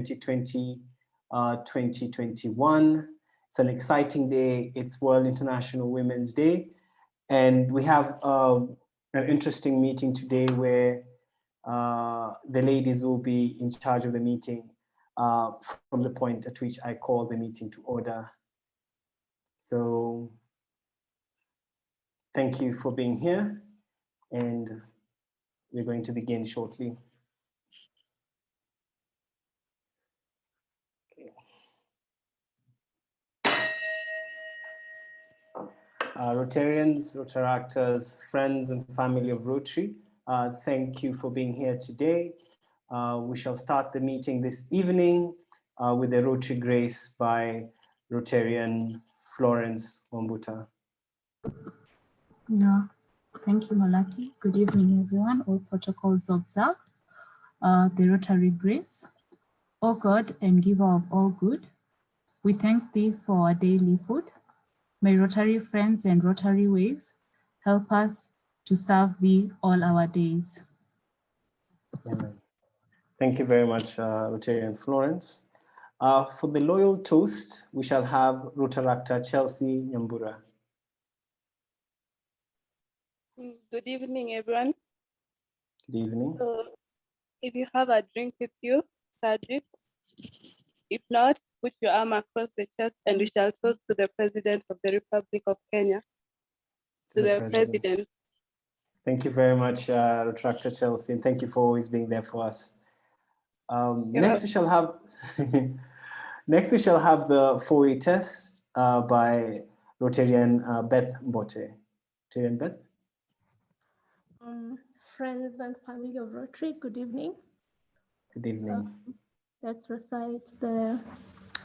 2020, 2021. It's an exciting day. It's World International Women's Day. And we have an interesting meeting today where the ladies will be in charge of the meeting from the point at which I call the meeting to order. So thank you for being here, and we're going to begin shortly. Rotarians, Rotaractors, friends and family of Rotary, thank you for being here today. We shall start the meeting this evening with a Rotary Grace by Rotarian Florence Wambuta. No, thank you, Malaki. Good evening, everyone. All protocols observed. The Rotary Grace. O God and giver of all good, we thank thee for our daily food. May Rotary friends and Rotary ways help us to serve thee all our days. Amen. Thank you very much, Rotarian Florence. For the loyal toast, we shall have Rotaractor Chelsea Nyambura. Good evening, everyone. Good evening. So, if you have a drink with you, start it. If not, put your arm across the chest and we shall toast to the President of the Republic of Kenya. To the President. Thank you very much, Rotaractor Chelsea, and thank you for always being there for us. Next, we shall have the four-way test by Rotarian Beth Mbote. Rotarian Beth. Friends and family of Rotary, good evening. Good evening. Let's recite the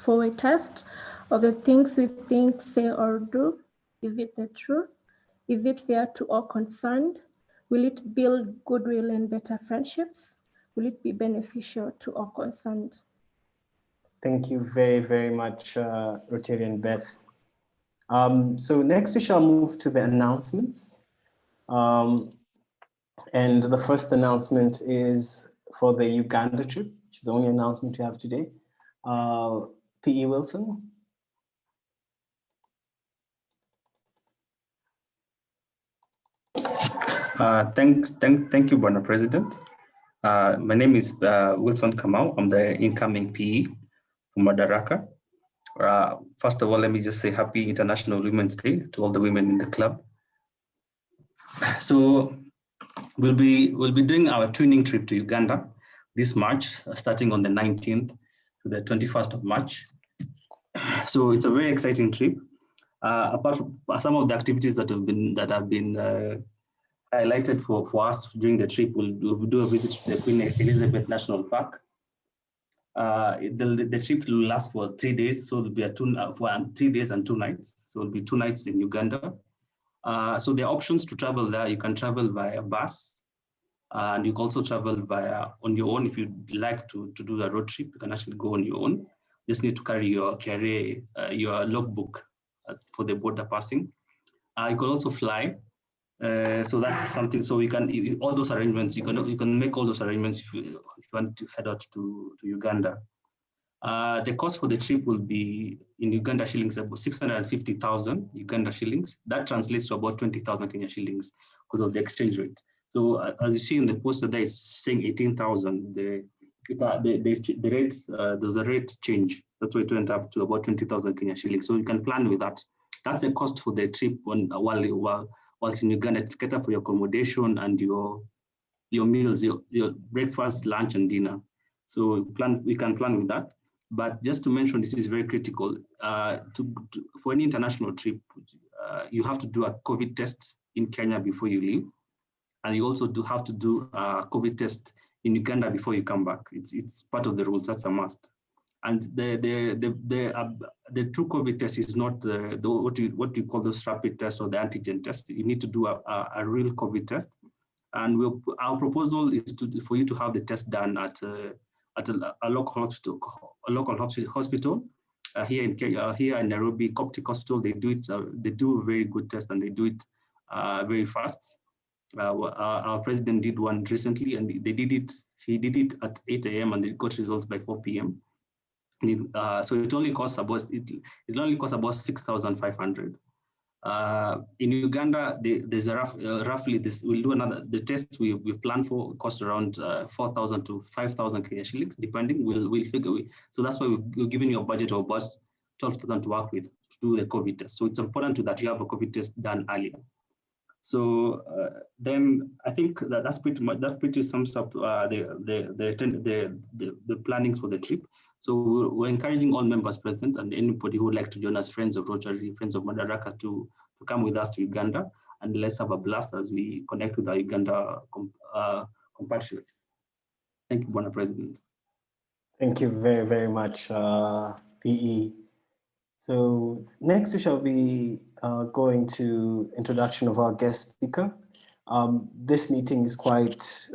four-way test of the things we think, say, or do. Is it the truth? Is it fair to all concerned? Will it build goodwill and better friendships? Will it be beneficial to all concerned? Thank you very, very much, Rotarian Beth. So next we shall move to the announcements. And the first announcement is for the Uganda trip, which is the only announcement we have today. P.E. Wilson. Thank you, Bwana President. My name is Wilson Kamau. I'm the incoming PE from Madaraka. First of all, let me just say Happy International Women's Day to all the women in the club. So we'll be doing our twinning trip to Uganda this March, starting on the 19th to the 21st of March. So it's a very exciting trip. Apart from some of the activities that have been highlighted for us during the trip, we'll do a visit to the Queen Elizabeth National Park. The trip will last for 3 days, so it'll be 3 days and 2 nights. So it'll be 2 nights in Uganda. So there are options to travel there. You can travel via bus, and you can also travel on your own. If you'd like to do a road trip, you can actually go on your own. Just need to carry your logbook for the border passing. You can also fly. So that's something. So we can all those arrangements. You can make all those arrangements if you want to head out to Uganda. The cost for the trip will be in Uganda shillings about 650,000 Uganda shillings. That translates to about 20,000 Kenya shillings because of the exchange rate. So as you see in the poster, there is saying 18,000. The rates, there's a rate change. That's why it went up to about 20,000 Kenya shillings. So you can plan with that. That's the cost for the trip whilst in Uganda to cater for your accommodation and your meals, your breakfast, lunch, and dinner. So we can plan with that. But just to mention, this is very critical. For any international trip, you have to do a COVID test in Kenya before you leave. And you also have to do a COVID test in Uganda before you come back. It's part of the rules, that's a must. And the true COVID test is not what you call those rapid tests or the antigen test. You need to do a real COVID test. And our proposal is for you to have the test done at a local hospital here in Kenya, here in Nairobi, Coptic Hospital. They do it. They do a very good test, and they do it very fast. Our president did one recently, and they did it. He did it at 8 a.m. and they got results by 4 p.m. So it only costs about it only costs about 6,500. In Uganda, there's a roughly this. We'll do another. The test we plan for cost around 4,000 to 5,000 Kenya shillings, depending. We'll figure. So that's why we're giving you a budget of about 12,000 to work with to do the COVID test. So it's important that you have a COVID test done earlier. So then I think that pretty sums up the plannings for the trip. So we're encouraging all members present and anybody who would like to join us, friends of Rotary, friends of Madaraka, to come with us to Uganda, and let's have a blast as we connect with our Uganda compatriots. Thank you, Bwana President. Thank you very, very much, PE. So next we shall be going to introduction of our guest speaker. This meeting is quite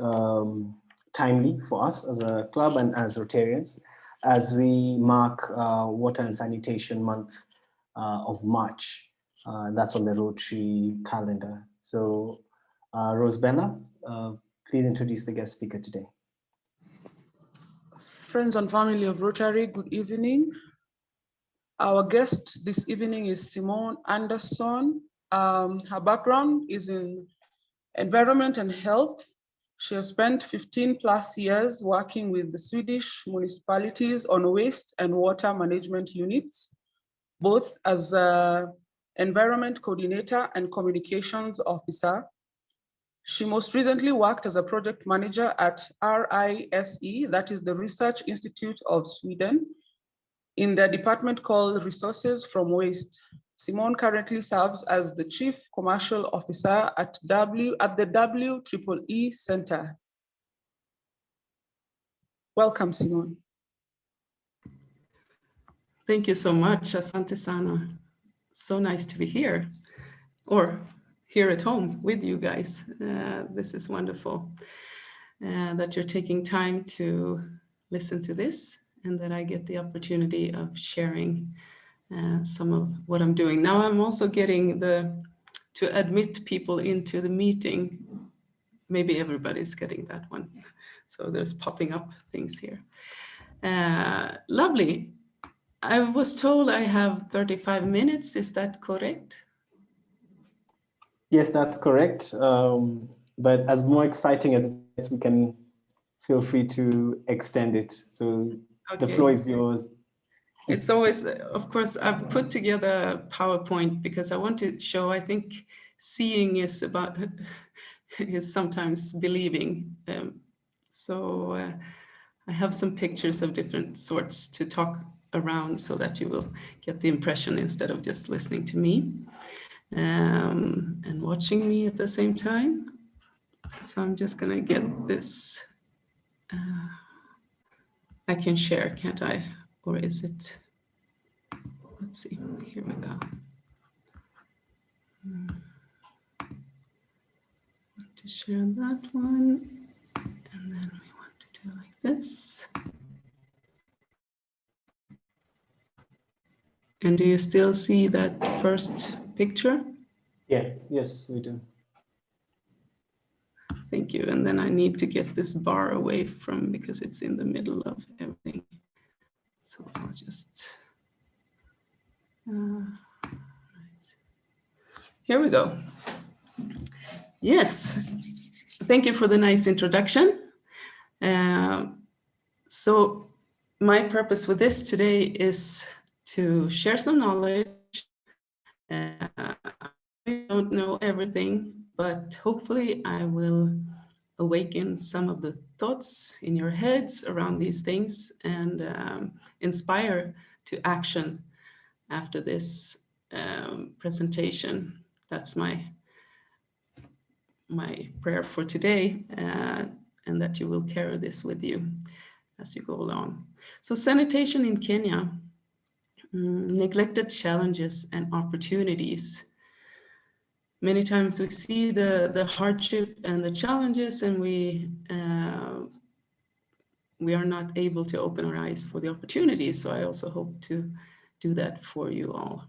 timely for us as a club and as Rotarians, as we mark Water and Sanitation Month of March. That's on the Rotary calendar. So Rosebella, please introduce the guest speaker today. Friends and family of Rotary, good evening. Our guest this evening is Simone Anderson. Her background is in environment and health. She has spent 15 plus years working with the Swedish municipalities on waste and water management units, both as an environment coordinator and communications officer. She most recently worked as a project manager at RISE, that is the Research Institute of Sweden, in the department called Resources from Waste. Simone currently serves as the Chief Commercial Officer at the WEEE Center. Welcome, Simone. Thank you so much, Asante Sana. So nice to be here, or here at home with you guys. This is wonderful that you're taking time to listen to this, and that I get the opportunity of sharing some of what I'm doing. Now I'm also getting to admit people into the meeting. Maybe everybody's getting that one. So there's popping up things here. Lovely. I was told I have 35 minutes. Is that correct? Yes, that's correct. But as more exciting as it gets, we can feel free to extend it. So okay. The floor is yours. It's always, of course, I've put together a PowerPoint because I want to show, I think seeing is sometimes believing. I have some pictures of different sorts to talk around so that you will get the impression instead of just listening to me and watching me at the same time. So I'm just gonna get this. I can share, can't I? Or is it? Let's see, here we go. Want to share that one. And then we want to do like this. And do you still see that first picture? Yeah, yes, we do. Thank you. And then I need to get this bar away from, because it's in the middle of everything. So I'll just, right. Here we go. Yes, thank you for the nice introduction. So my purpose with this today is to share some knowledge. I don't know everything, but hopefully I will awaken some of the thoughts in your heads around these things and inspire to action after this presentation. That's my prayer for today, and that you will carry this with you as you go along. So sanitation in Kenya, neglected challenges and opportunities. Many times we see the hardship and the challenges, and we are not able to open our eyes for the opportunities. So I also hope to do that for you all.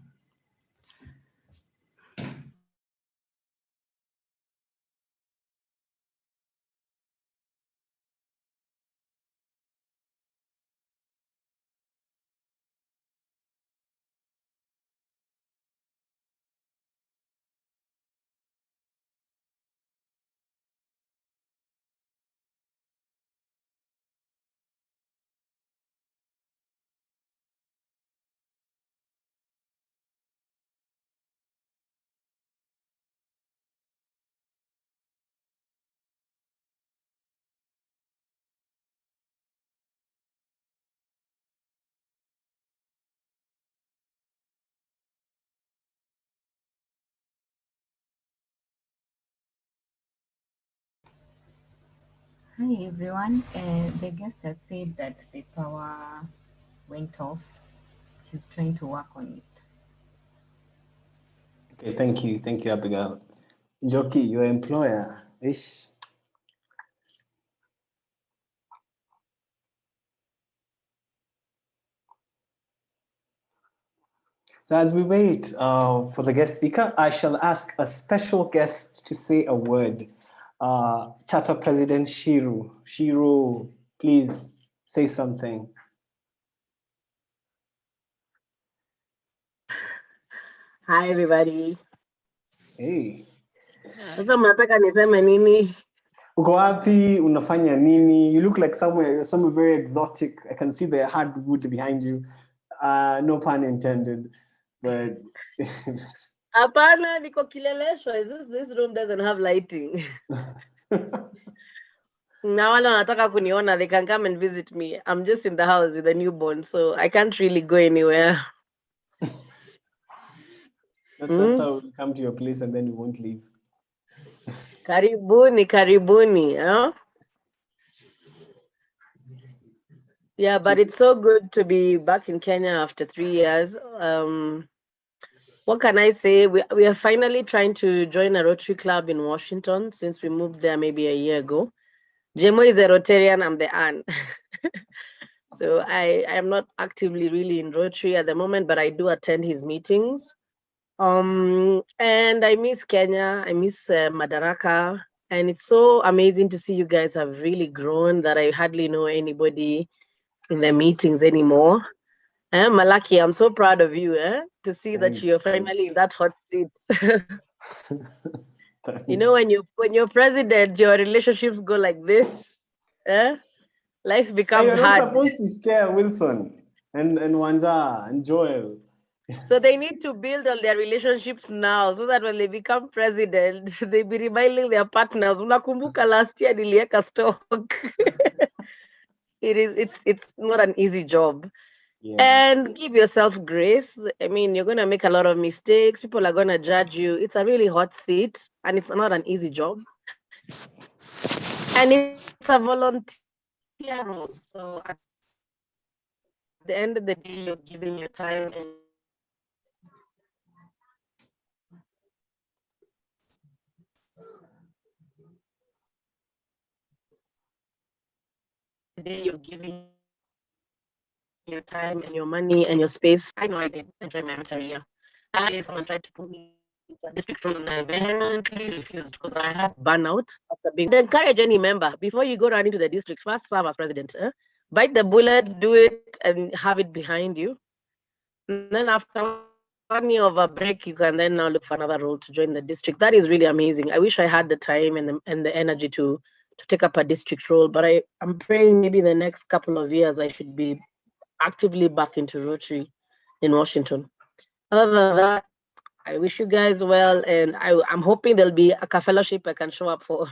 Hi everyone. The guest has said that the power went off. She's trying to work on it. Okay, thank you, Abigail. Joki, your employer. Ish. So as we wait for the guest speaker, I shall ask a special guest to say a word. Charter President Shiru. Shiru, please say something. Hi everybody. Hey. Sasa mnataka niseme nini? Uko wapi? Unafanya nini? You look like somewhere very exotic. I can see the hardwood behind you. No pun intended, but Hapana, niko Kileleshwa. This room doesn't have lighting. Na wale wanataka kuniona, they can come and visit me. I'm just in the house with a newborn, so I can't really go anywhere. that's how we come to your place and then we won't leave. Karibuni, karibuni. Huh? Yeah, but it's so good to be back in Kenya after 3 years. What can I say? We are finally trying to join a Rotary Club in Washington since we moved there maybe a year ago. Jemo is a Rotarian, I'm the Anne. So I am not actively really in Rotary at the moment, but I do attend his meetings. And I miss Kenya, I miss Madaraka, and it's so amazing to see you guys have really grown that I hardly know anybody in the meetings anymore. Malaki, I'm so proud of you to see that you're finally in that hot seat. You know, when you're president, your relationships go like this. Life becomes you're hard. not supposed to scare Wilson and Wanja and Joel. So they need to build on their relationships now so that when they become president, they be reminding their partners, unakumbuka last year nilieka stock. It's not an easy job. Yeah. And give yourself grace. I mean, you're gonna make a lot of mistakes. People are gonna judge you. It's a really hot seat, and it's not an easy job. And it's a volunteer role. So at the end of the day, you're giving your time and you're giving your time and your money and your space. I know I did enjoy my career. Someone tried to put me in a district role and I vehemently refused because I had burnout after being. I'd encourage any member before you go down into the district, first serve as president. Bite the bullet, do it, and have it behind you. And then after 1 year of a break, you can then now look for another role to join the district. That is really amazing. I wish I had the time and the energy to take up a district role, but I'm praying maybe the next couple of years I should be actively back into Rotary in Washington. Other than that, I wish you guys well, and I'm hoping there'll be a fellowship I can show up for,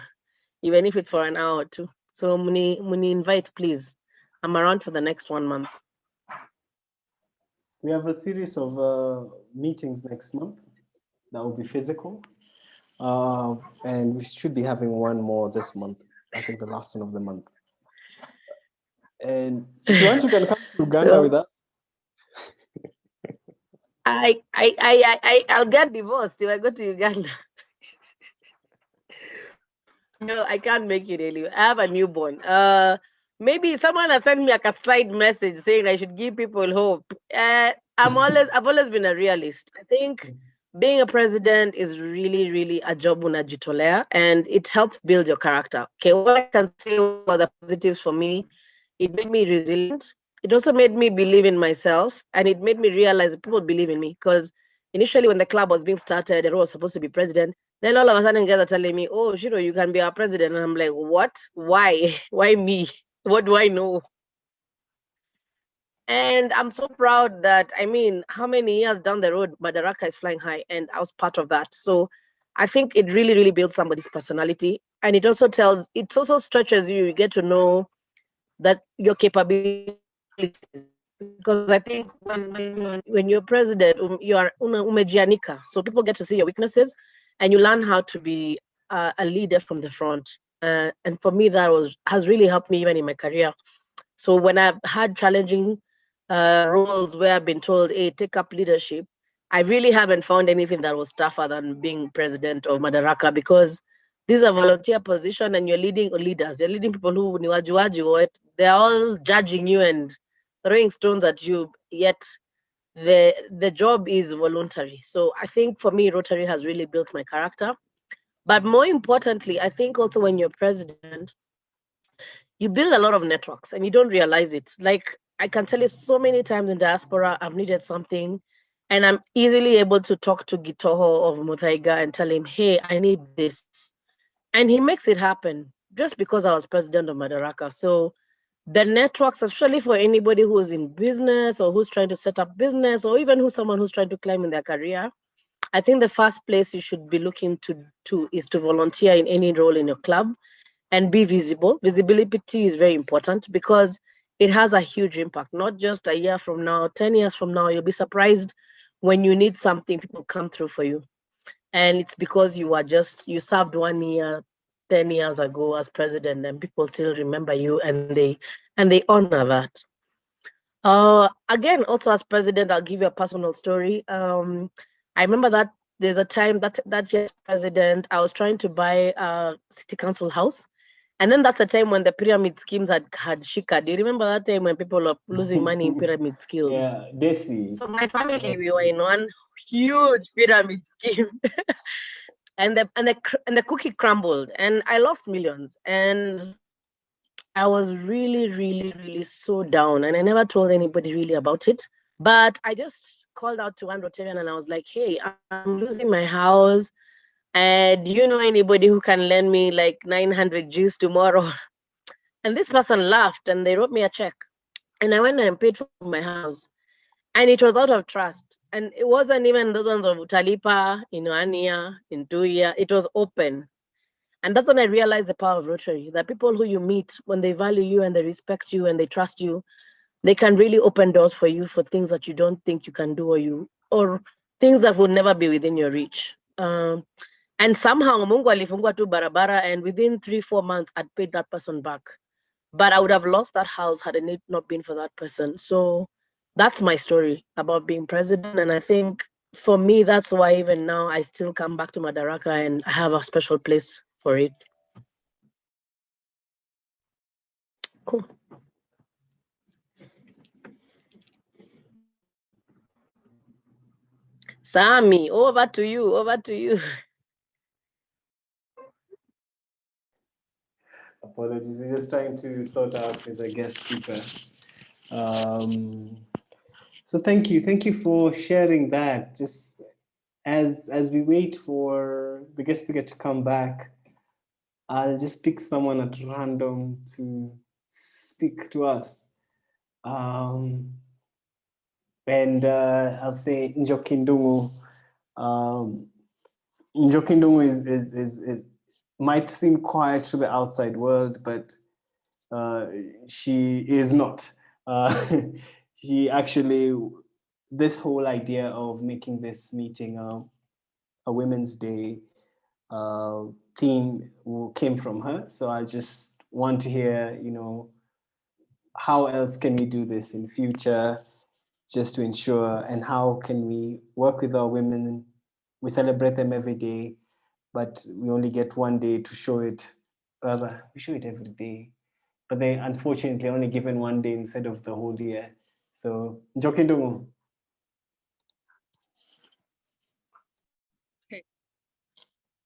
even if it's for an hour or two. So Muni invite, please. I'm around for the next 1 month. We have a series of meetings next month that will be physical. And we should be having one more this month. I think the last one of the month. And if you want, you can come to Uganda with us. I'll get divorced if I go to Uganda. No, I can't make it, Eli. I have a newborn. Maybe someone has sent me a side message saying I should give people hope. I've always been a realist. I think being a president is really, really a job unajitolea, and it helps build your character. Okay, what I can say about the positives for me, it made me resilient. It also made me believe in myself, and it made me realize that people believe in me. Because initially, when the club was being started, I was supposed to be president. Then all of a sudden, guys are telling me, "Oh, Shiro, you can be our president," and I'm like, "What? Why? Why me? What do I know?" And I'm so proud that, I mean, how many years down the road, Madaraka is flying high, and I was part of that. So I think it really, really builds somebody's personality, and it also stretches you. You get to know that your capabilities. Because I think when you're president, you are umejianika. So people get to see your weaknesses, and you learn how to be a leader from the front. And for me, that has really helped me even in my career. So when I've had challenging roles where I've been told, hey, take up leadership, I really haven't found anything that was tougher than being president of Madaraka, because this is a volunteer position and you're leading leaders. You're leading people who ni wajuaji, or they're all judging you and throwing stones at you, yet the job is voluntary. So I think for me, Rotary has really built my character. But more importantly, I think also when you're president, you build a lot of networks and you don't realize it. Like I can tell you so many times in diaspora, I've needed something and I'm easily able to talk to Gitoho of Muthaiga and tell him, hey, I need this. And he makes it happen just because I was president of Madaraka. So the networks, especially for anybody who's in business or who's trying to set up business, or even someone who's trying to climb in their career, I think the first place you should be looking to is to volunteer in any role in your club and be visible. Visibility is very important because it has a huge impact, not just a year from now, 10 years from now. You'll be surprised when you need something, people come through for you. And it's because you served 1 year, 10 years ago as president, and people still remember you and they honor that. Again, also as president, I'll give you a personal story. I remember that there's a time that year's president, I was trying to buy a city council house. And then that's the time when the pyramid schemes had shika. Do you remember that time when people were losing money in pyramid schemes? Yeah, Desi. So my family, we were in one huge pyramid scheme. and the cookie crumbled and I lost millions. And I was really, really, really so down. And I never told anybody really about it. But I just called out to one Rotarian and I was like, hey, I'm losing my house. Do you know anybody who can lend me like 900 G's tomorrow? And this person laughed and they wrote me a check. And I went and paid for my house. And it was out of trust. And it wasn't even those ones of Utalipa in 1 year, in 2 years. It was open. And that's when I realized the power of Rotary. That people who you meet, when they value you and they respect you and they trust you, they can really open doors for you for things that you don't think you can do, or things that would never be within your reach. And somehow Mungu alifungua tu barabara, and within 3-4 months, I'd paid that person back. But I would have lost that house had it not been for that person. So that's my story about being president. And I think for me, that's why even now I still come back to Madaraka and I have a special place for it. Cool. Sami, over to you. Apologies, we're just trying to sort out with the guest speaker. So thank you for sharing that. Just as we wait for the guest speaker to come back, I'll just pick someone at random to speak to us. And I'll say Njokindungu. Njokindungu is might seem quiet to the outside world, but she is not. She actually, this whole idea of making this meeting a Women's Day theme came from her. So I just want to hear, how else can we do this in future, just to ensure, and how can we work with our women? We celebrate them every day, but we only get one day to show it. Rather, we show it every day, but they unfortunately only given one day instead of the whole year. So, Njokindungu.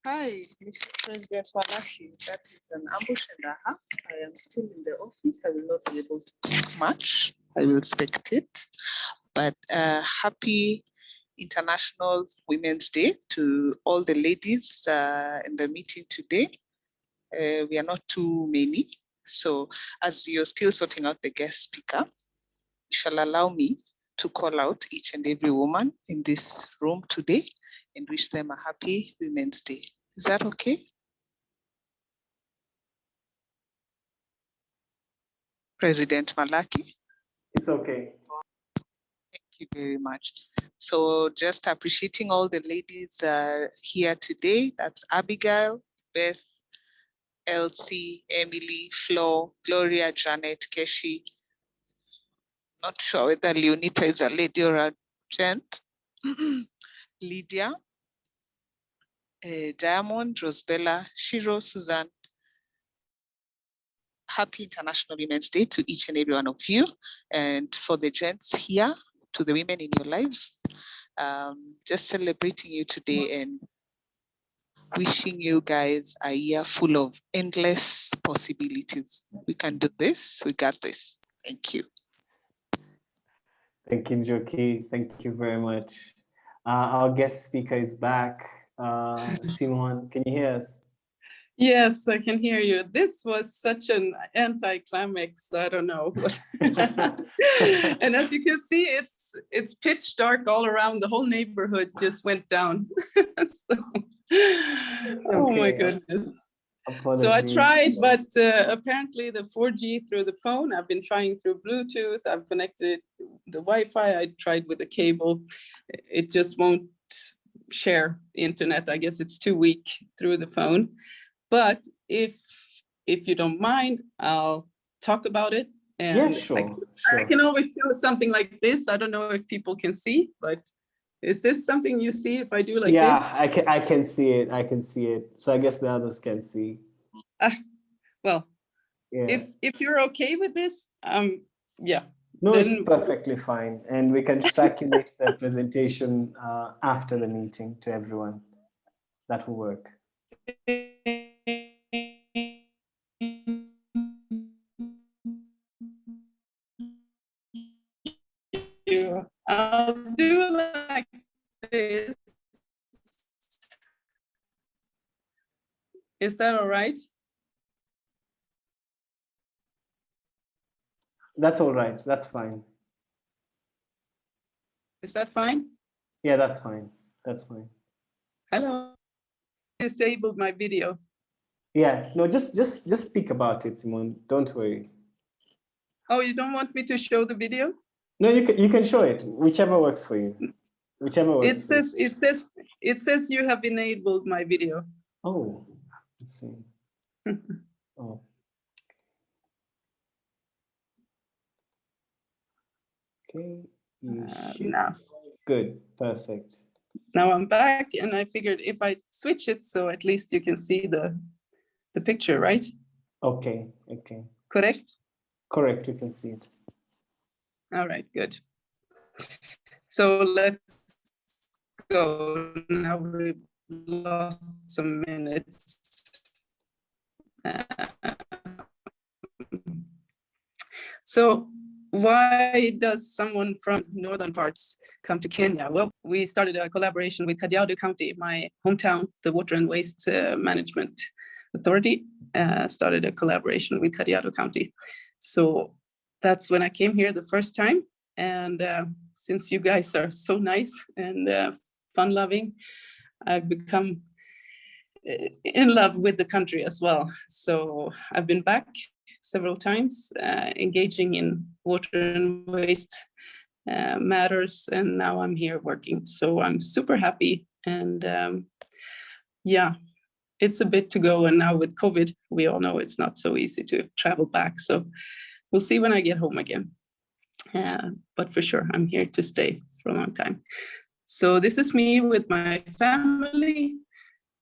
Hi, Mr. President Walashi. That is an ambush and a half. I am still in the office. I will not be able to talk much. I will spectate. But happy International Women's Day to all the ladies in the meeting today. We are not too many. So as you're still sorting out the guest speaker, you shall allow me to call out each and every woman in this room today and wish them a happy Women's Day. Is that okay? President Malaki? It's okay. Thank you very much. So just appreciating all the ladies here today. That's Abigail, Beth, Elsie, Emily, Flo, Gloria, Janet, Keshi. Not sure whether Leonita is a lady or a gent. Lydia, Diamond, Rosbella, Shiro, Suzanne. Happy International Women's Day to each and every one of you. And for the gents here, to the women in your lives, just celebrating you today and wishing you guys a year full of endless possibilities. We can do this. We got this. Thank you. Thank you, Njoki. Thank you very much. Our guest speaker is back. Simon, can you hear us? Yes, I can hear you. This was such an anticlimax. I don't know. And as you can see, it's pitch dark all around. The whole neighborhood just went down. So, oh my goodness. Apologies. So I tried, but apparently the 4G through the phone, I've been trying through Bluetooth. I've connected the Wi-Fi. I tried with the cable. It just won't share internet. I guess it's too weak through the phone. But if you don't mind, I'll talk about it. And yeah, sure. I can always show something like this. I don't know if people can see, but is this something you see if I do like this? Yeah, I can see it. I can see it. So I guess the others can see. Well, yeah. If you're okay with this, yeah. No, it's perfectly fine. And we can circulate the presentation after the meeting to everyone. That will work. I'll do like this. Is that all right? That's all right. That's fine. Is that fine? Yeah, that's fine. That's fine. Hello. Disabled my video. Yeah, no, just speak about it, Simon. Don't worry. Oh, you don't want me to show the video? No, you can show it, whichever works for you. Whichever works. It says you have enabled my video. Oh, let's see. Oh. Okay. Now. Good. Perfect. Now I'm back, and I figured if I switch it, so at least you can see the picture, right? Okay. Okay. Correct? Correct. You can see it. All right. Good. So let's go. Now we've lost some minutes. So why does someone from northern parts come to Kenya? Well, we started a collaboration with Kajiado County, my hometown. The Water and Waste Management Authority started a collaboration with Kajiado County. So that's when I came here the first time. And since you guys are so nice and fun-loving, I've become in love with the country as well. So I've been back several times, engaging in water and waste matters, and now I'm here working. So I'm super happy, and yeah, it's a bit to go. And now with COVID, we all know it's not so easy to travel back. So we'll see when I get home again. But for sure, I'm here to stay for a long time. So this is me with my family,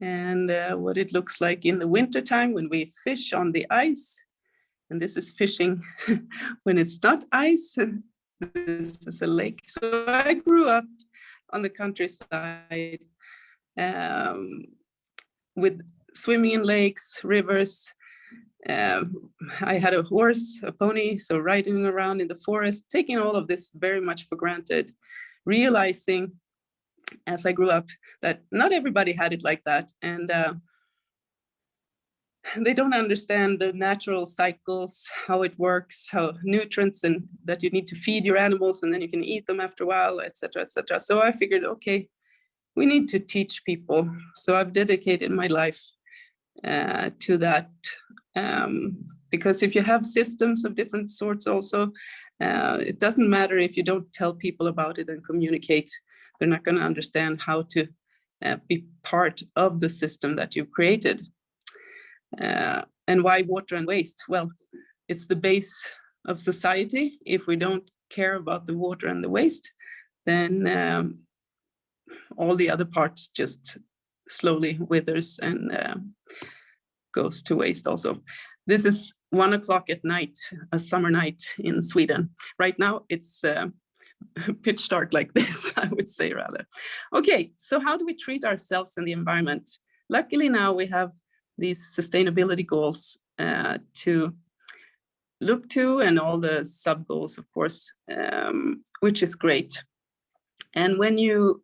and what it looks like in the wintertime when we fish on the ice. And this is fishing when it's not ice. This is a lake. So I grew up on the countryside with swimming in lakes, rivers. I had a horse, a pony, so riding around in the forest, taking all of this very much for granted, realizing as I grew up that not everybody had it like that. And they don't understand the natural cycles, how it works, how nutrients and that you need to feed your animals and then you can eat them after a while, etc., etc. So I figured, okay, we need to teach people. So I've dedicated my life to that. Because if you have systems of different sorts also, it doesn't matter if you don't tell people about it and communicate. They're not going to understand how to be part of the system that you've created. And why water and waste? Well, it's the base of society. If we don't care about the water and the waste, then all the other parts just slowly withers and goes to waste also. This is 1 o'clock at night, a summer night in Sweden. Right now it's pitch dark like this, I would say rather. Okay, so how do we treat ourselves and the environment? Luckily now we have these sustainability goals to look to, and all the sub goals, of course, which is great. And when you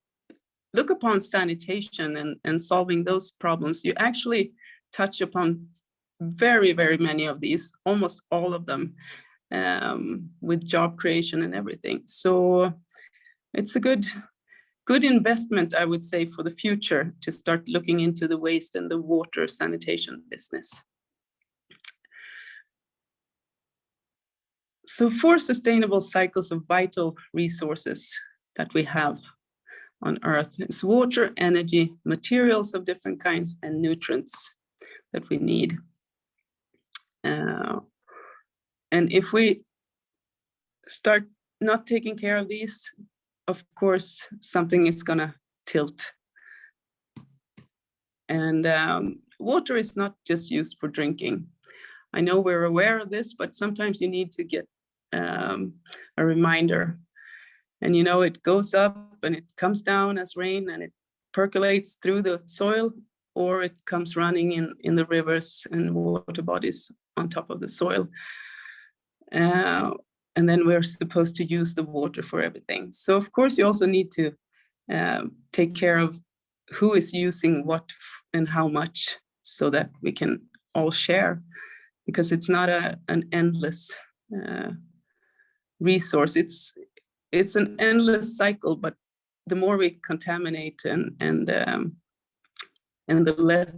look upon sanitation and solving those problems, you actually touch upon very, very many of these, almost all of them, with job creation and everything. So it's a good investment, I would say, for the future to start looking into the waste and the water sanitation business. So 4 sustainable cycles of vital resources that we have on Earth is water, energy, materials of different kinds, and nutrients that we need. And if we start not taking care of these, of course, something is gonna tilt. And water is not just used for drinking. I know we're aware of this, but sometimes you need to get a reminder. And you know, it goes up and it comes down as rain and it percolates through the soil, or it comes running in the rivers and water bodies on top of the soil. And then we're supposed to use the water for everything. So of course you also need to take care of who is using what and how much, so that we can all share, because it's not an endless resource. It's an endless cycle, but the more we contaminate and the less,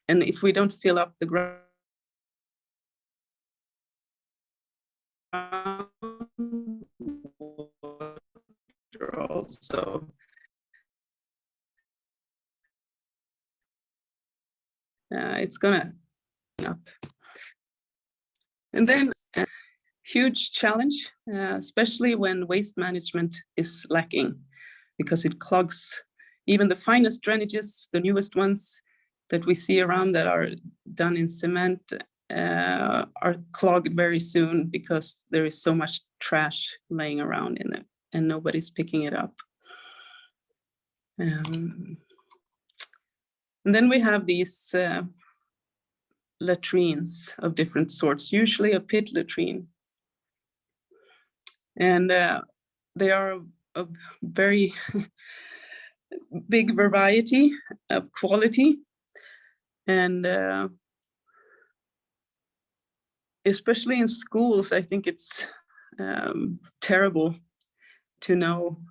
and if we don't fill up the ground water also, it's gonna up. And then a huge challenge, especially when waste management is lacking, because it clogs even the finest drainages, the newest ones that we see around that are done in cement, are clogged very soon because there is so much trash laying around in it and nobody's picking it up. And then we have these latrines of different sorts, usually a pit latrine. And they are a very big variety of quality. And especially in schools, I think it's terrible to know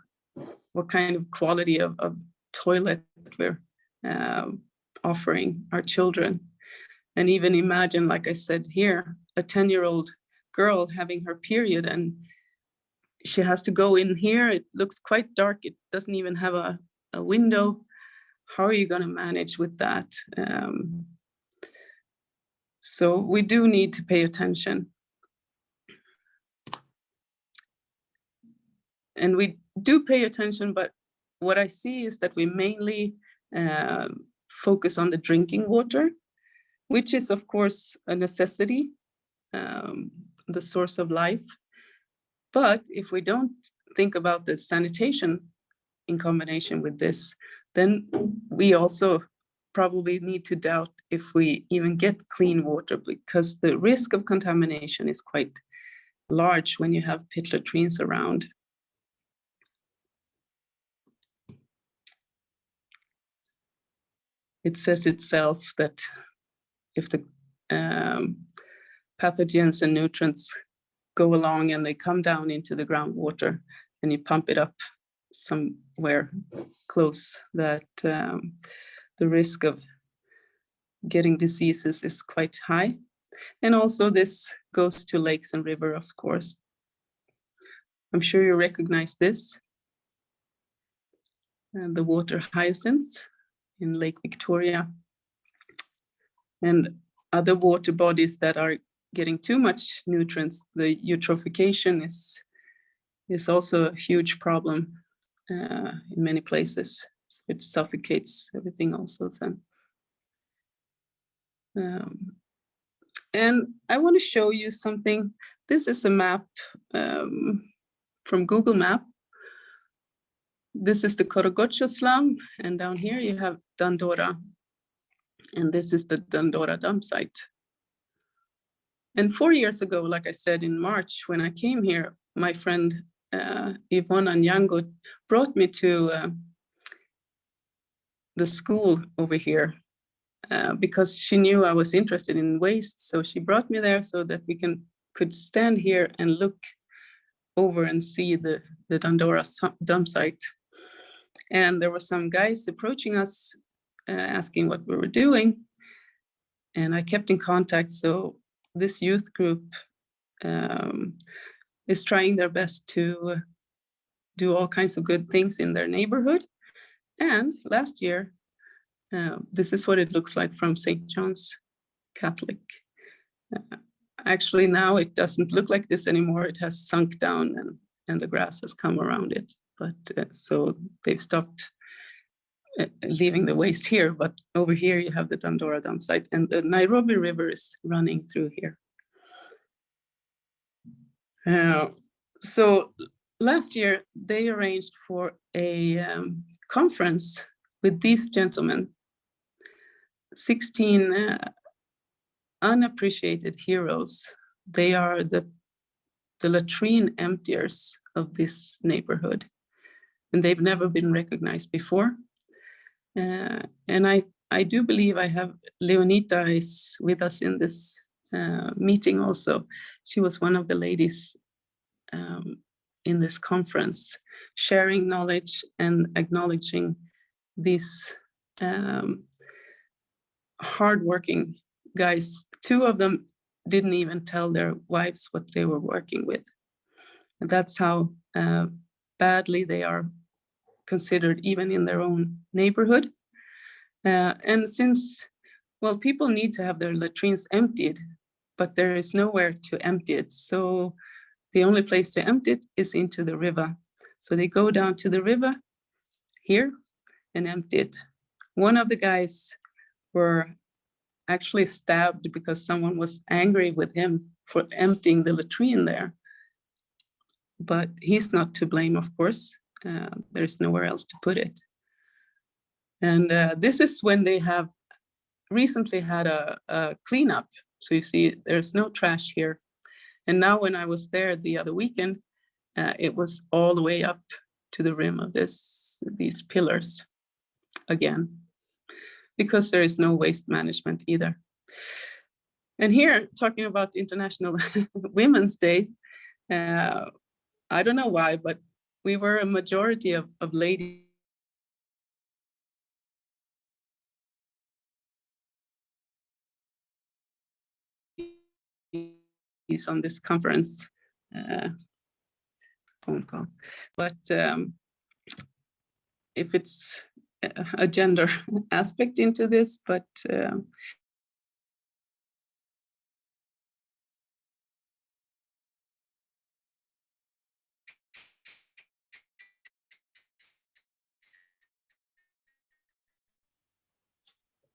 what kind of quality of toilet we're offering our children. And even imagine, like I said here, a 10-year-old girl having her period and she has to go in here. It looks quite dark. It doesn't even have a window. How are you going to manage with that? So we do need to pay attention. And we do pay attention, but what I see is that we mainly focus on the drinking water, which is of course a necessity, the source of life. But if we don't think about the sanitation in combination with this, then we also probably need to doubt if we even get clean water, because the risk of contamination is quite large when you have pit latrines around. It says itself that if the pathogens and nutrients go along and they come down into the groundwater and you pump it up somewhere close, that the risk of getting diseases is quite high. And also this goes to lakes and river, of course. I'm sure you recognize this, the water hyacinths in Lake Victoria. And other water bodies that are getting too much nutrients. The eutrophication is also a huge problem in many places. It suffocates everything also then. And I want to show you something. This is a map from Google Map. This is the Korogocho slum, and down here you have Dandora. And this is the Dandora dump site. And 4 years ago, like I said, in March, when I came here, my friend Ivona Nyango brought me to the school over here because she knew I was interested in waste. So she brought me there so that we could stand here and look over and see the Dandora dump site. And there were some guys approaching us, asking what we were doing. And I kept in contact. So this youth group is trying their best to do all kinds of good things in their neighborhood. And last year, this is what it looks like from St. John's Catholic. Actually, now it doesn't look like this anymore. It has sunk down and the grass has come around it. But so they've stopped leaving the waste here. But over here, you have the Dandora dump site, and the Nairobi River is running through here. So last year, they arranged for a conference with these gentlemen, 16 unappreciated heroes. They are the latrine emptiers of this neighborhood, and they've never been recognized before. And I do believe I have Leonita is with us in this meeting also. She was one of the ladies in this conference, sharing knowledge and acknowledging these hardworking guys. 2 of them didn't even tell their wives what they were working with. And that's how badly they are considered even in their own neighborhood. And since, well, people need to have their latrines emptied, but there is nowhere to empty it. So the only place to empty it is into the river. So they go down to the river here and empty it. One of the guys were actually stabbed because someone was angry with him for emptying the latrine there. But he's not to blame, of course. There's nowhere else to put it. And this is when they have recently had a cleanup. So you see, there's no trash here. And now when I was there the other weekend, it was all the way up to the rim of these pillars again, because there is no waste management either. And here, talking about International Women's Day, I don't know why, but we were a majority of ladies on this conference. Phone call. But if it's a gender aspect into this, but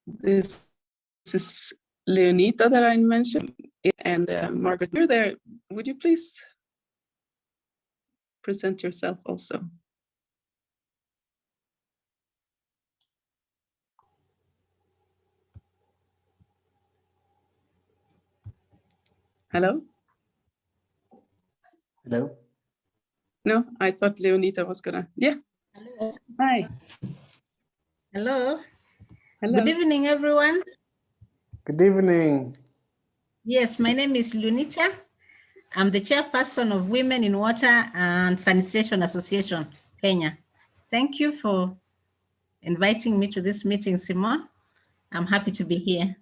this is Leonita that I mentioned, and Margaret, you're there. Would you please present yourself also? Hello? Hello? No, I thought Leonita was gonna, yeah. Hello. Hi. Hello. Hello. Good evening, everyone. Good evening. Yes, my name is Lunita. I'm the chairperson of Women in Water and Sanitation Association, Kenya. Thank you for inviting me to this meeting, Simon. I'm happy to be here.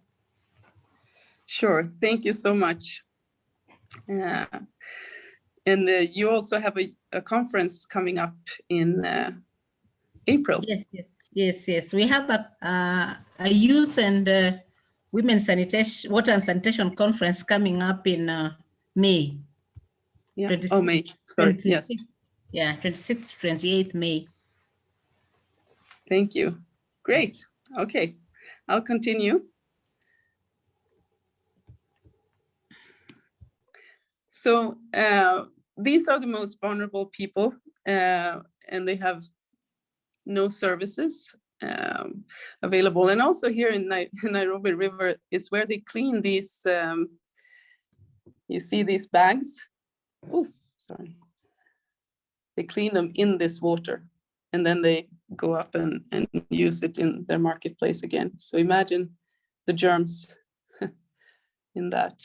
Sure, thank you so much. And you also have a conference coming up in April. Yes. We have a youth and Women Sanitation, Water and Sanitation Conference coming up in May. Yeah. 26, Oh, May. Sorry. 26, Yes. yeah, 26th, 28th May. Thank you. Great. Okay, I'll continue. So these are the most vulnerable people, and they have no services available. And also here in Nairobi River is where they clean these, you see these bags? Oh, sorry. They clean them in this water, and then they go up and use it in their marketplace again. So imagine the germs in that.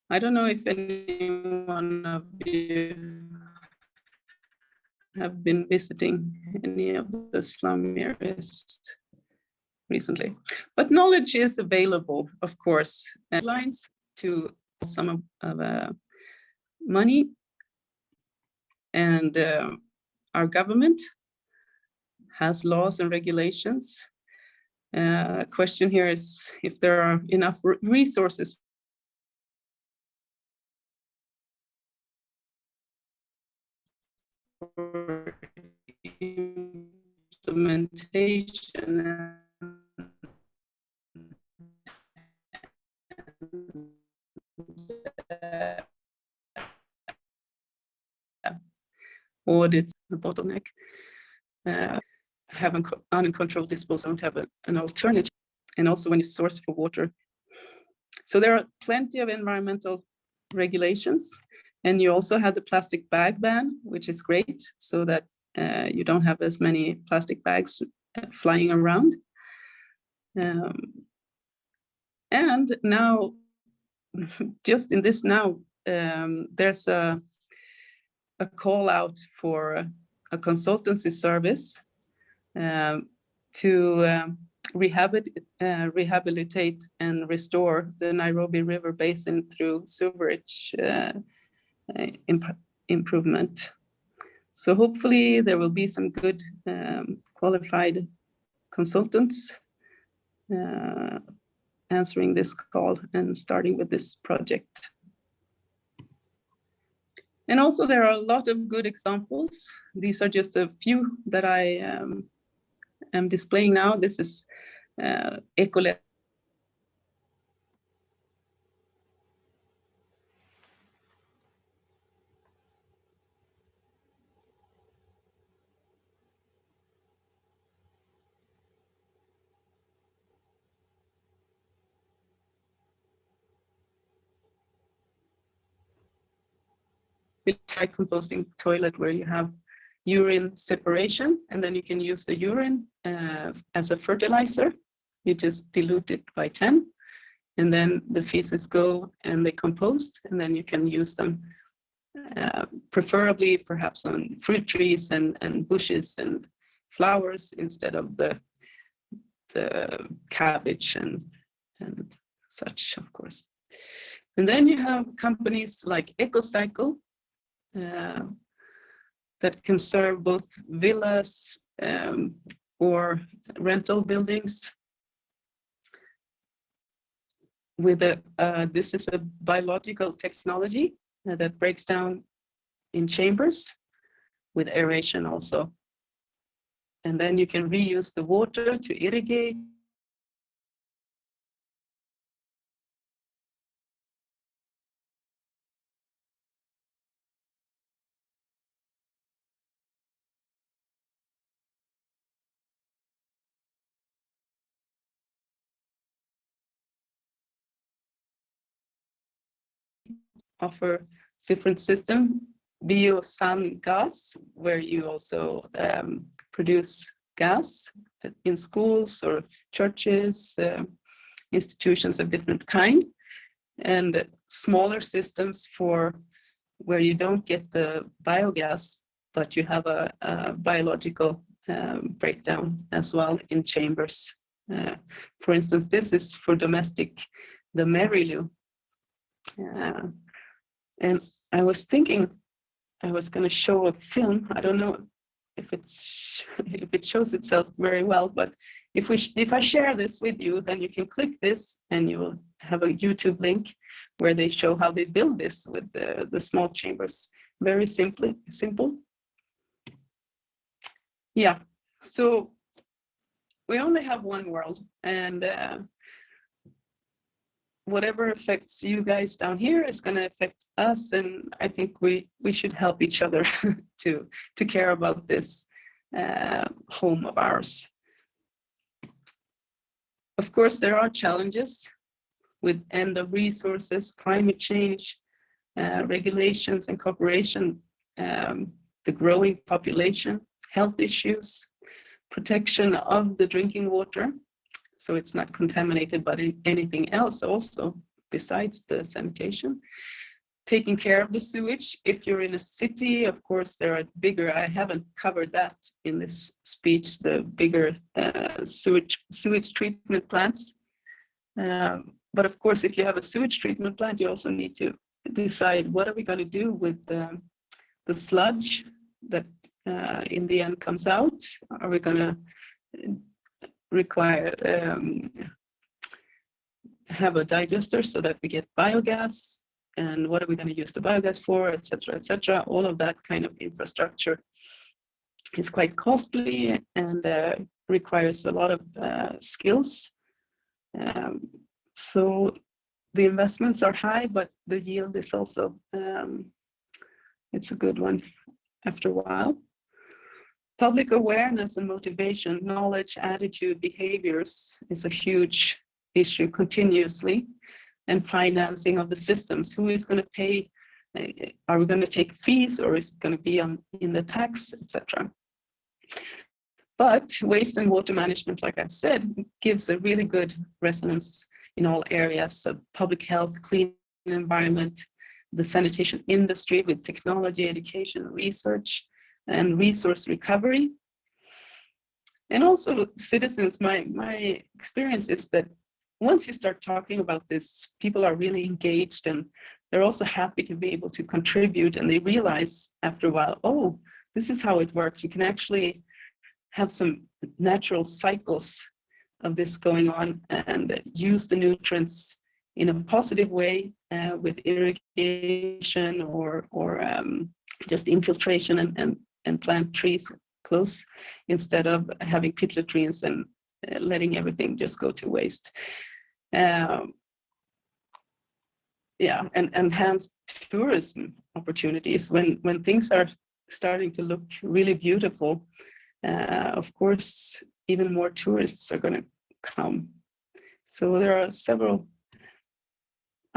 I don't know if anyone of you have been visiting any of the slum areas recently, but knowledge is available, of course, and lines to some of money, and our government has laws and regulations. Question here is if there are enough resources for implementation and audits the bottleneck. Have uncontrolled disposal, don't have an alternative, and also when you source for water. So there are plenty of environmental regulations, and you also have the plastic bag ban, which is great, so that you don't have as many plastic bags flying around. And now, just in this now, there's a call out for a consultancy service to rehabilitate and restore the Nairobi River basin through sewerage improvement. So hopefully there will be some good qualified consultants answering this call and starting with this project. And also there are a lot of good examples. These are just a few that I am displaying now. This is Ecole. Composting toilet where you have urine separation, and then you can use the urine as a fertilizer. You just dilute it by 10, and then the feces go and they compost, and then you can use them preferably perhaps on fruit trees and bushes and flowers instead of the cabbage and such, of course. And then you have companies like EcoCycle that can serve both villas or rental buildings with this is a biological technology that breaks down in chambers with aeration also. And then you can reuse the water to irrigate. Offer different system, bio-sun gas, where you also produce gas in schools or churches, institutions of different kind, and smaller systems for where you don't get the biogas, but you have a biological breakdown as well in chambers. For instance, this is for domestic, the Merilu. And I was thinking I was going to show a film. I don't know if it shows itself very well, but if I share this with you, then you can click this and you will have a YouTube link where they show how they build this with the small chambers. Very simple. Yeah, so we only have one world, and whatever affects you guys down here is going to affect us, and I think we should help each other to care about this home of ours. Of course, there are challenges with end of resources, climate change, regulations and cooperation, the growing population, health issues, protection of the drinking water, so it's not contaminated by anything else also besides the sanitation. Taking care of the sewage. If you're in a city, of course, there are bigger, I haven't covered that in this speech, the bigger sewage treatment plants. But of course, if you have a sewage treatment plant, you also need to decide what are we going to do with the sludge that in the end comes out. Are we going to require have a digester so that we get biogas, and what are we going to use the biogas for, etc., etc. All of that kind of infrastructure is quite costly and requires a lot of skills. So the investments are high, but the yield is also it's a good one after a while. Public awareness and motivation, knowledge, attitude, behaviors is a huge issue continuously, and financing of the systems. Who is going to pay? Are we going to take fees, or is it going to be in the tax, etc.? But waste and water management, like I've said, gives a really good resonance in all areas of public health, clean environment, the sanitation industry with technology, education, research, and resource recovery. And also citizens, my experience is that once you start talking about this, people are really engaged, and they're also happy to be able to contribute, and they realize after a while, oh, this is how it works. We can actually have some natural cycles of this going on and use the nutrients in a positive way with irrigation or just infiltration and plant trees close instead of having pit latrines and letting everything just go to waste. Yeah, and enhanced tourism opportunities when things are starting to look really beautiful. Of course, even more tourists are going to come. So there are several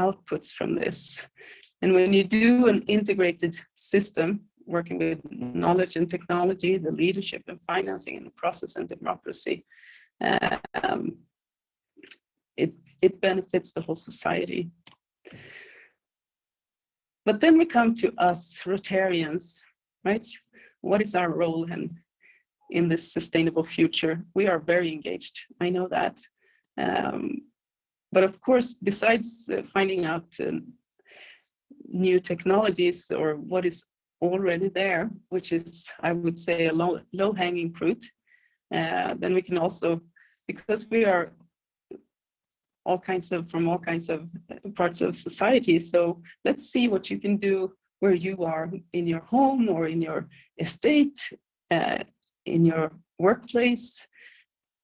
outputs from this. And when you do an integrated system, working with knowledge and technology, the leadership and financing and the process and democracy, it benefits the whole society. But then we come to us Rotarians, right? What is our role in this sustainable future? We are very engaged, I know that. But of course, besides finding out new technologies or what is already there, which is, I would say, a low-hanging fruit, then we can also, because we are from all kinds of parts of society. So let's see what you can do where you are in your home or in your estate, in your workplace,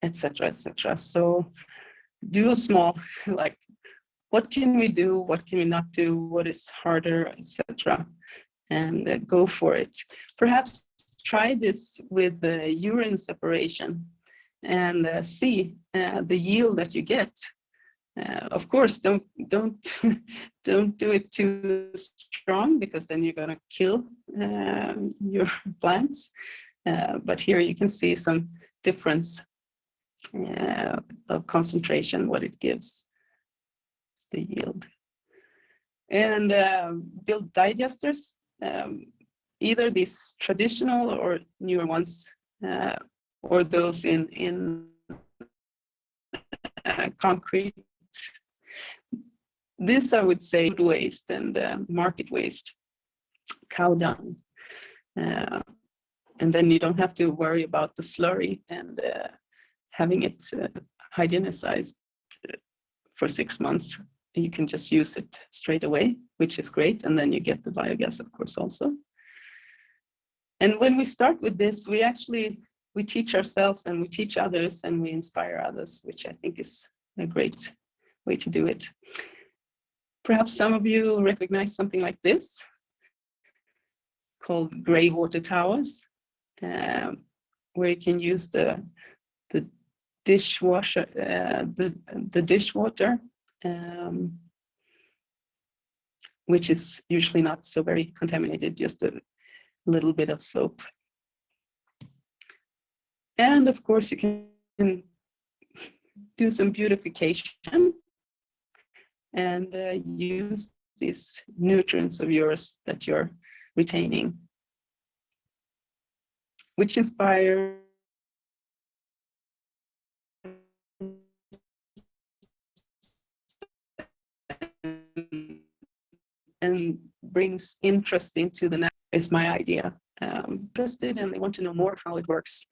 etc., etc. So do a small, like, what can we do? What can we not do? What is harder, etc. And go for it. Perhaps try this with the urine separation and see the yield that you get. Of course, don't do it too strong, because then you're going to kill your plants. But here you can see some difference of concentration, what it gives, the yield. And build digesters, either these traditional or newer ones, or those in concrete. This, I would say, food waste and market waste, cow dung, and then you don't have to worry about the slurry and having it hygienized for 6 months. You can just use it straight away, which is great. And then you get the biogas, of course, also. And when we start with this, we teach ourselves and we teach others and we inspire others, which I think is a great way to do it. Perhaps some of you recognize something like this, called gray water towers, where you can use the dishwasher, the dishwater, which is usually not so very contaminated, just a little bit of soap. And of course, you can do some beautification and use these nutrients of yours that you're retaining, which inspire and brings interest into the net is my idea. Interested and they want to know more how it works,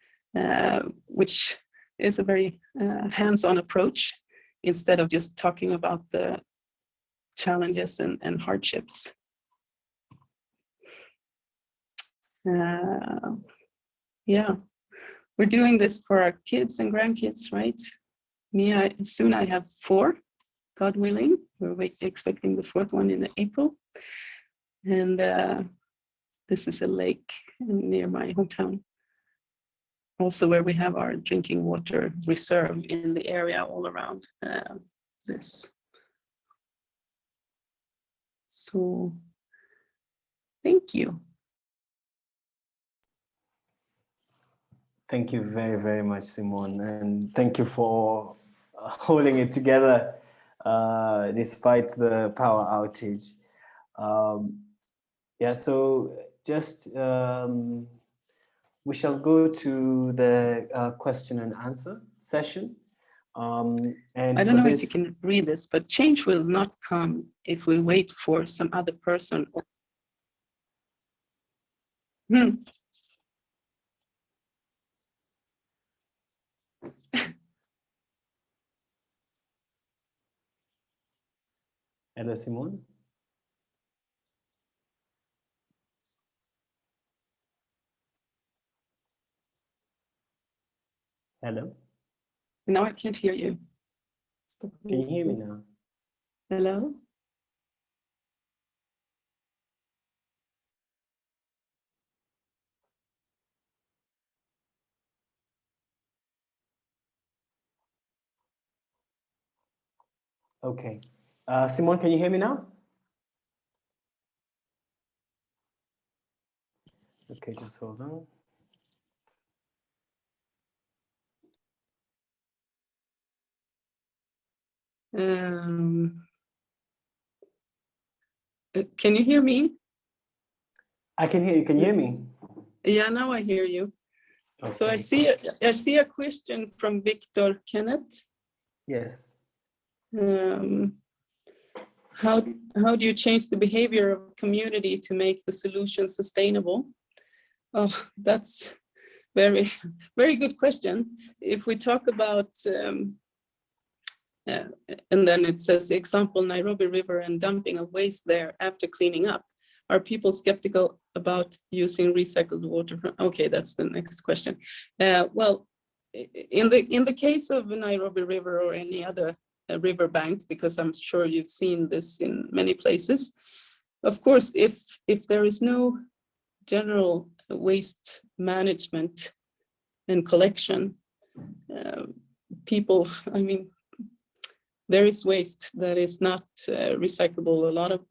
which is a very hands-on approach instead of just talking about the challenges and hardships. Yeah, we're doing this for our kids and grandkids, right? Soon I have 4, God willing. We're expecting the 4th one in April. And this is a lake near my hometown. Also where we have our drinking water reserve in the area all around this. So, thank you. Thank you very, very much, Simone. And thank you for holding it together despite the power outage. Yeah, so just we shall go to the question and answer session. And I don't know if you can read this, but change will not come if we wait for some other person. Hello, Simone. Hello. No, I can't hear you. Stop. Can you hear me now? Hello? Okay. Simone, can you hear me now? Okay, just hold on. Can you hear me? I can hear you. Can you hear me? Yeah, now I hear you. Okay. So I see a question from Victor Kenneth. Yes. How do you change the behavior of community to make the solution sustainable? Oh, that's very, very good question. If we talk about, and then it says, example, Nairobi River and dumping of waste there after cleaning up. Are people skeptical about using recycled water? Okay, that's the next question. Well, in the case of Nairobi River or any other river bank, because I'm sure you've seen this in many places, of course, if there is no general waste management and collection, people, I mean, there is waste that is not recyclable. A lot of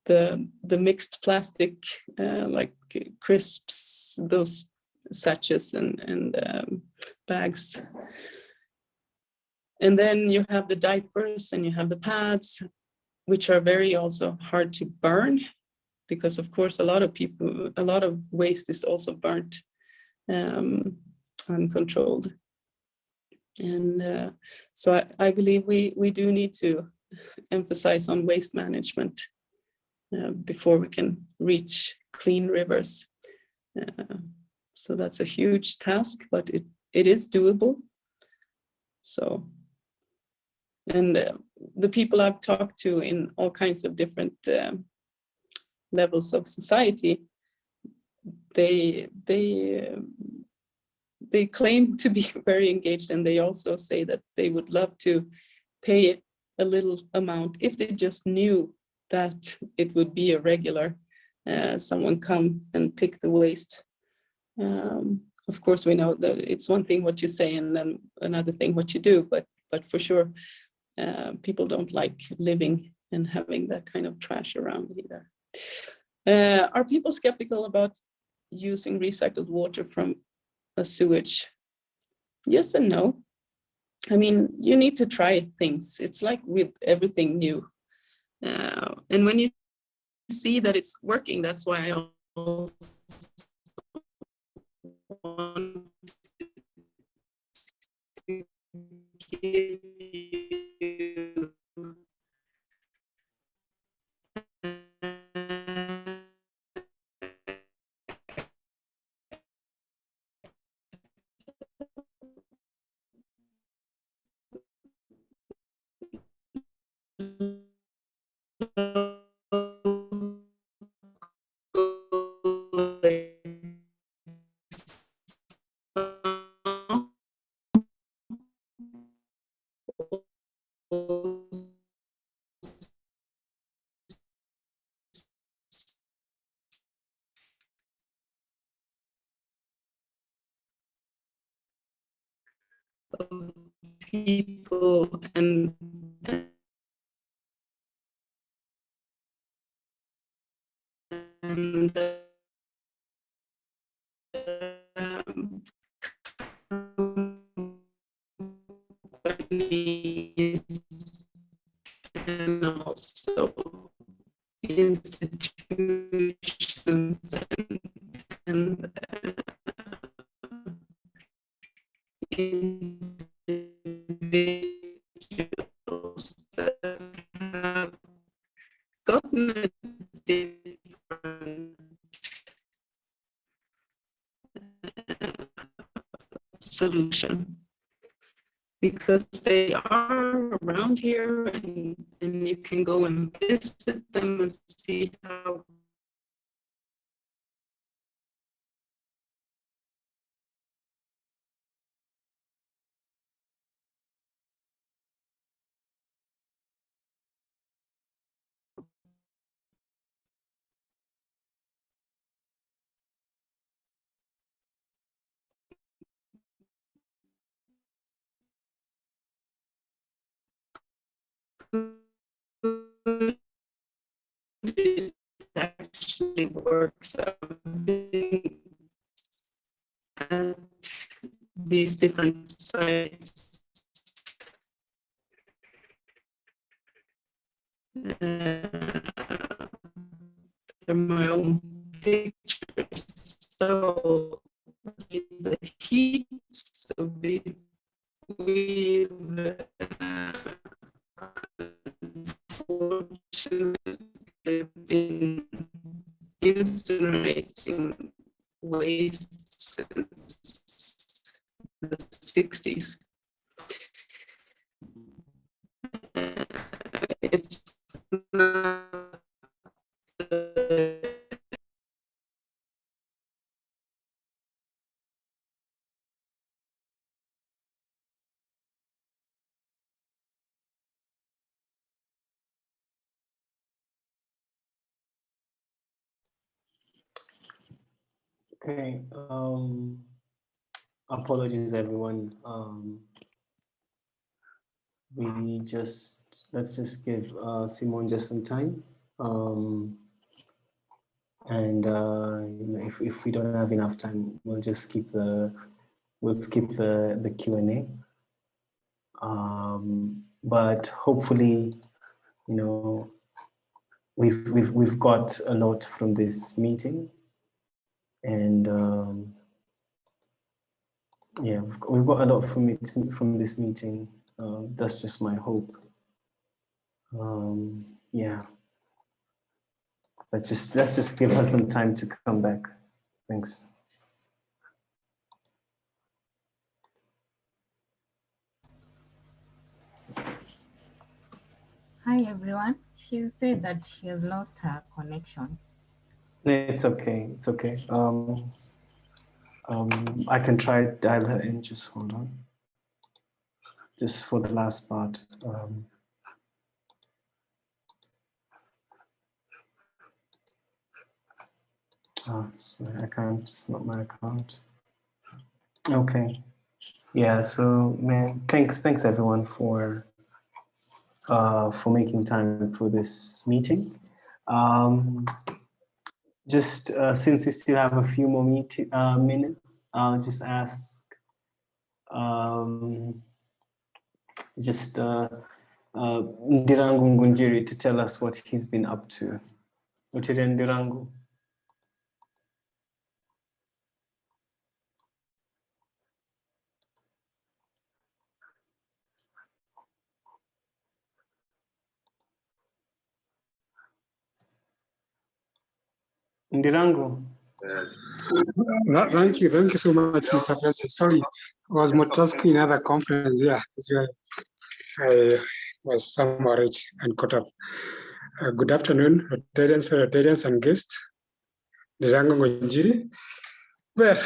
the mixed plastic, like crisps, those sachets and bags. And then you have the diapers and you have the pads, which are very also hard to burn, because of course a lot of waste is also burnt uncontrolled. And so I believe we do need to emphasize on waste management before we can reach clean rivers. So that's a huge task, but it is doable. So, and the people I've talked to in all kinds of different levels of society, they claim to be very engaged, and they also say that they would love to pay a little amount if they just knew that it would be a regular someone come and pick the waste. Of course, we know that it's one thing what you say and then another thing what you do, but for sure, people don't like living and having that kind of trash around either. Are people skeptical about using recycled water from a sewage? Yes and no. I mean, you need to try things. It's like with everything new. And when you see that it's working, that's why I also want to give you people and companies and also institutions and individuals that have gotten a different solution, because they are around here and you can go and visit them and see how it actually works. I've been at these different sites they're my own pictures. So the heat, so we've unfortunately been incinerating waste since the 60s. It's not Okay. Apologies, everyone. Let's just give Simone just some time. And if we don't have enough time, we'll skip the Q&A. But hopefully, you know, we've got a lot from this meeting, and yeah, we've got a lot from this meeting. That's just my hope. Yeah, let's just give her some time to come back. Thanks. Hi everyone. She said that she has lost her connection. It's okay. It's okay. I can try dial her in. Just hold on. Just for the last part. Sorry, I can't. It's not my account. Okay. Yeah. So, man, thanks everyone for making time for this meeting. Just since we still have a few more minutes, I'll just ask Ndirangu Ngunjiri to tell us what he's been up to. Utire Ndirangu. Ndirangu. Thank you so much, Mr. President. Sorry, I was multitasking in another conference. Yeah, I was somewhere and caught up. Good afternoon, Rotarians, and guests. Ndirangu Ngunjiri. Well,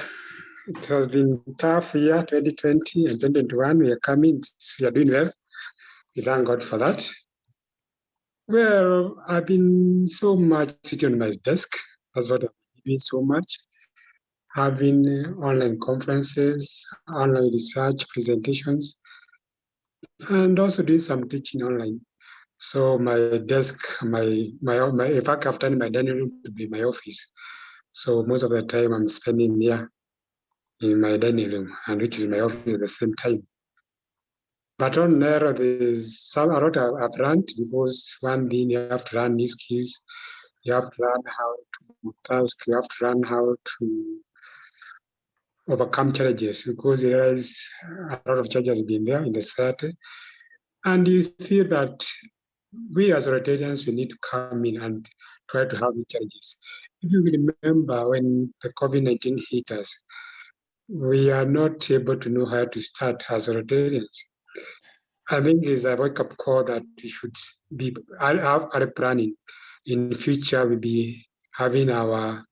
it has been tough year, 2020 and 2021. We are coming, we are doing well. We thank God for that. Well, I've been so much sitting on my desk. That's what I've been so much. Having online conferences, online research, presentations, and also doing some teaching online. So my desk, in fact, I've turned my dining room to be my office. So most of the time I'm spending here in my dining room, and which is my office at the same time. But on there, there's a lot I've learned, because one thing, you have to learn new skills, you have to learn how to task, you have to learn how to overcome challenges, because there is a lot of challenges been there in the society. And you feel that we as Rotarians, we need to come in and try to have these challenges. If you remember when the COVID-19 hit us, we are not able to know how to start as Rotarians. I think it's a wake-up call that we should be our planning. In the future, we'll be having our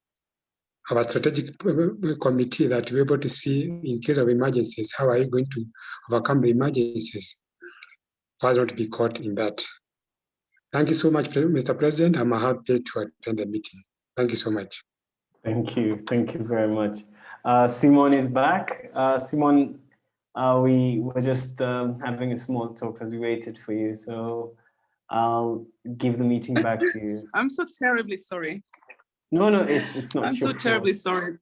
strategic committee that we're able to see in case of emergencies, how are you going to overcome the emergencies for us not to be caught in that. Thank you so much, Mr. President. I'm happy to attend the meeting. Thank you so much. Thank you very much. Simon is back. Simon, we were just having a small talk as we waited for you, so I'll give the meeting back to you. I'm so terribly sorry. No, it's not. I'm so terribly sorry.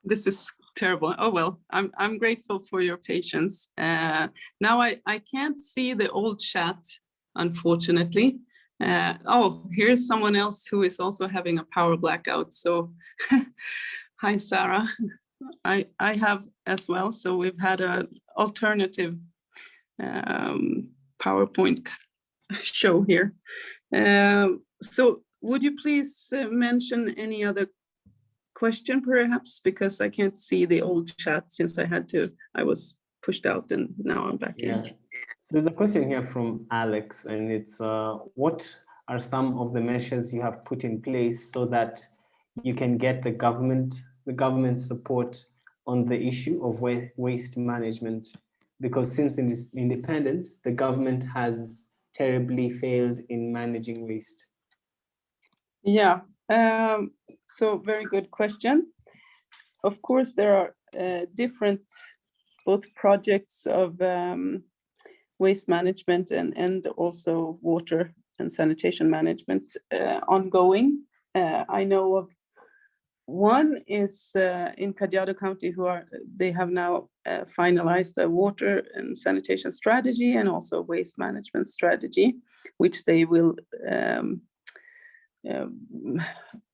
This is terrible. Oh well, I'm grateful for your patience. Now I can't see the old chat, unfortunately. Oh, here's someone else who is also having a power blackout. So, hi Sarah. I have as well. So we've had an alternative PowerPoint show here. So would you please mention any other question perhaps, because I can't see the old chat since I was pushed out and now I'm back in. So there's a question here from Alex, and it's what are some of the measures you have put in place so that you can get the government support on the issue of waste management? Because since independence, the government has terribly failed in managing waste. Yeah, so very good question. Of course, there are different both projects of waste management and also water and sanitation management ongoing. I know of one is in Kajiado County, they have now finalized a water and sanitation strategy and also waste management strategy, which they will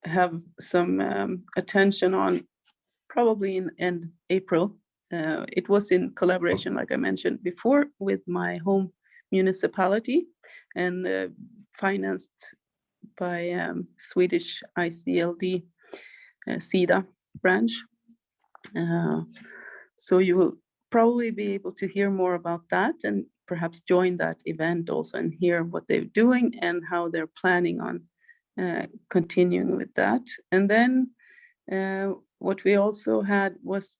have some attention on probably in end April. It was in collaboration, like I mentioned before, with my home municipality and financed by Swedish ICLD SIDA branch. So you will probably be able to hear more about that and perhaps join that event also and hear what they're doing and how they're planning on continuing with that. And then what we also had was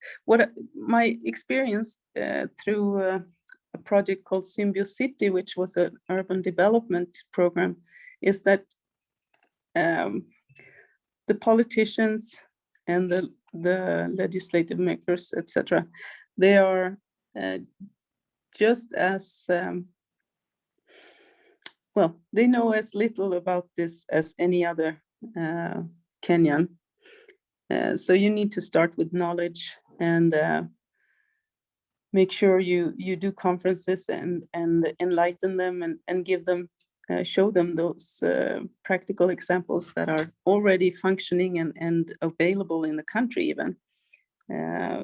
my experience through a project called City, which was an urban development program, is that the politicians and the legislative makers, etc., they are just as well, they know as little about this as any other Kenyan. So you need to start with knowledge and make sure you do conferences and enlighten them and give them, show them those practical examples that are already functioning and available in the country even.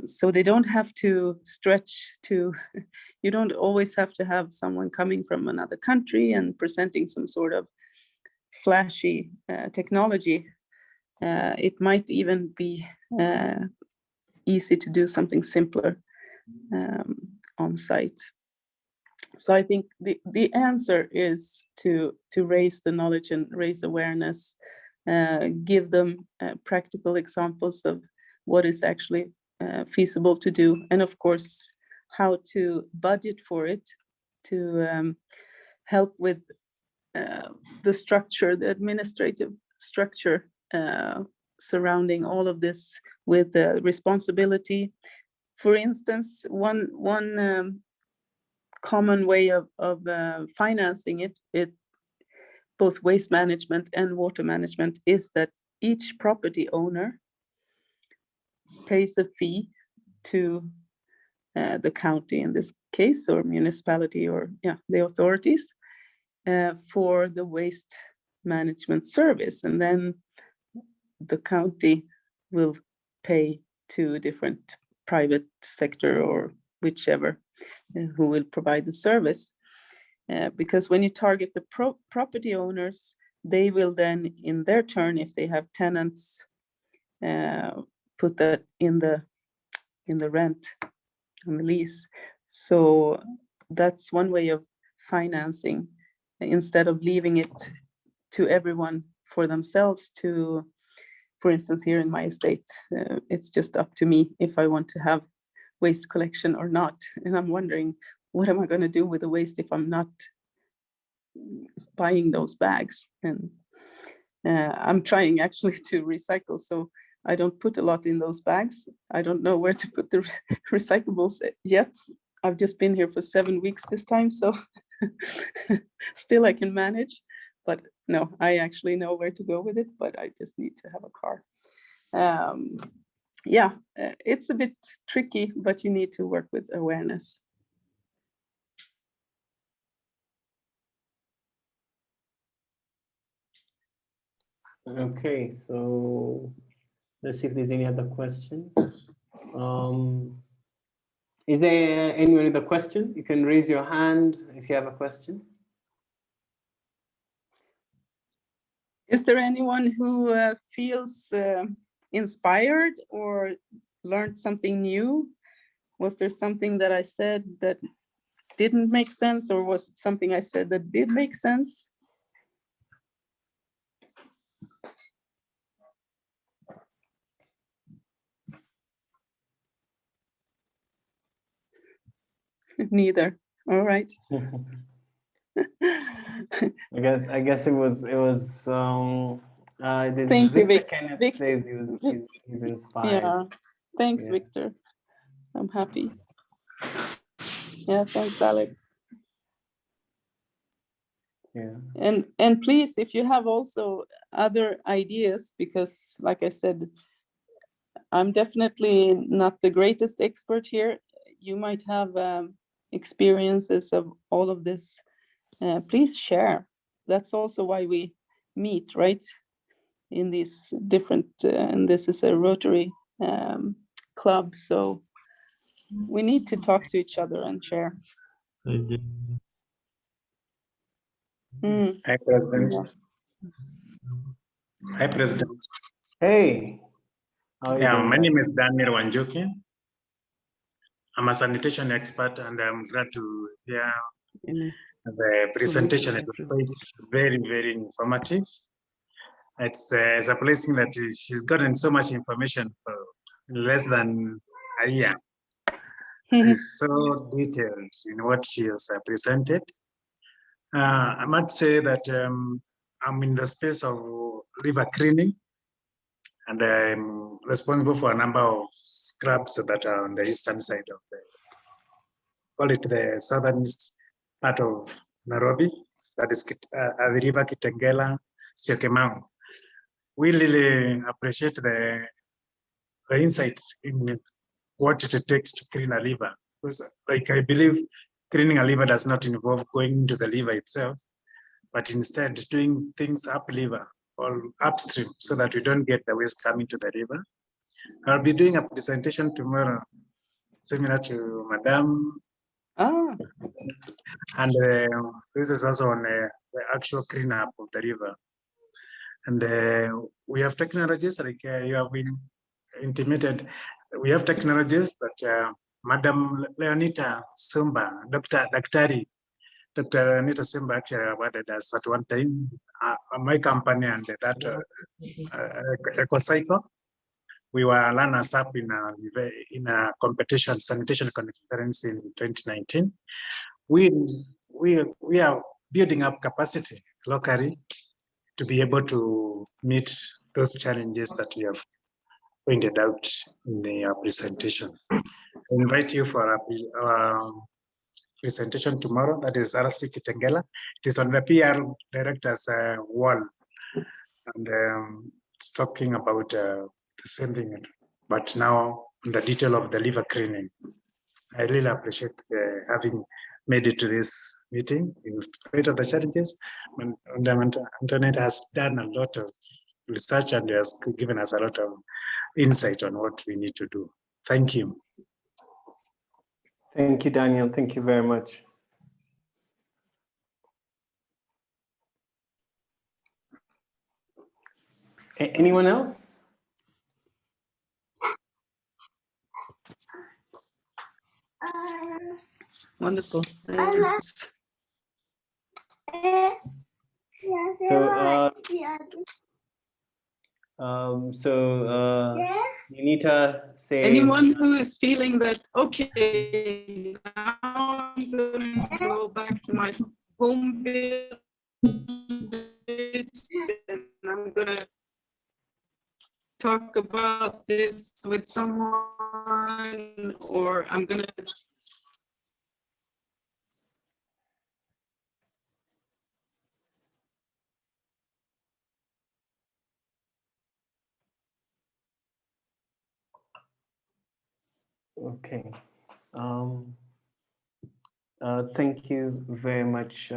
So they don't have to stretch to, you don't always have to have someone coming from another country and presenting some sort of flashy technology. It might even be easy to do something simpler on site. So I think the answer is to raise the knowledge and raise awareness, give them practical examples of what is actually feasible to do, and of course how to budget for it, to help with the structure, the administrative structure surrounding all of this with responsibility. For instance, one common way of financing it, both waste management and water management, is that each property owner pays a fee to the county in this case, or municipality, or the authorities, for the waste management service, and then the county will pay to a different private sector or whichever who will provide the service. Because when you target the property owners, they will then in their turn, if they have tenants, put that in the rent, on the lease. So that's one way of financing, instead of leaving it to everyone for themselves to, for instance, here in my estate, it's just up to me if I want to have waste collection or not. And I'm wondering, what am I going to do with the waste if I'm not buying those bags? And I'm trying actually to recycle, so I don't put a lot in those bags. I don't know where to put the recyclables yet. I've just been here for 7 weeks this time, so still I can manage. But no, I actually know where to go with it, but I just need to have a car. It's a bit tricky, but you need to work with awareness. Okay, so let's see if there's any other question. Is there any other question? You can raise your hand if you have a question. Is there anyone who feels inspired or learned something new? Was there something that I said that didn't make sense, or was it something I said that did make sense? Neither. All right. I guess it was Thank you, Victor Kenneth says he's inspired. Yeah, thanks, Victor. I'm happy. Yeah, thanks, Alex. Yeah. And please, if you have also other ideas, because like I said, I'm definitely not the greatest expert here. You might have experiences of all of this. Please share. That's also why we meet, right? In these different, and this is a Rotary club, so we need to talk to each other and share. Hi, President. Yeah. Hi, President. Hey. How are you Yeah, doing, my name Daniel? is Daniel Wanjuki. I'm a sanitation expert, and I'm glad to hear the presentation. It was quite very, very informative. It's surprising that she's gotten so much information for less than a year. It's so detailed in what she has presented. I must say that I'm in the space of river cleaning, and I'm responsible for a number of scrubs that are on the eastern side of the, call it the southern east part of Nairobi, that is the river Kitengela, Syokimau. We really appreciate the insight in what it takes to clean a liver. Because, like, I believe cleaning a liver does not involve going into the liver itself, but instead doing things up liver or upstream so that we don't get the waste coming to the river. I'll be doing a presentation tomorrow, similar to Madam. And this is also on the actual cleanup of the river. And we have technologies like you have been intimated. We have technologies that Madam Leonita Sumba, Dr. Leonita Sumba actually awarded us at one time, my company and that EcoCycle. We were runners up in a competition, sanitation conference in 2019. We are building up capacity locally to be able to meet those challenges that we have pointed out in the presentation. I invite you for our presentation tomorrow. That is RC Kitengela. It is on the PR director's wall, and it's talking about the same thing, but now in the detail of the liver cleaning. I really appreciate having made it to this meeting in spite of the challenges. Antoinette has done a lot of research and has given us a lot of insight on what we need to do. Thank you. Thank you, Daniel. Thank you very much. Anyone else? Wonderful. Thanks. So, Unita says, anyone who is feeling that, okay, now I'm going to go back to my home village and I'm going to talk about this with someone, or I'm going to okay. Thank you very much,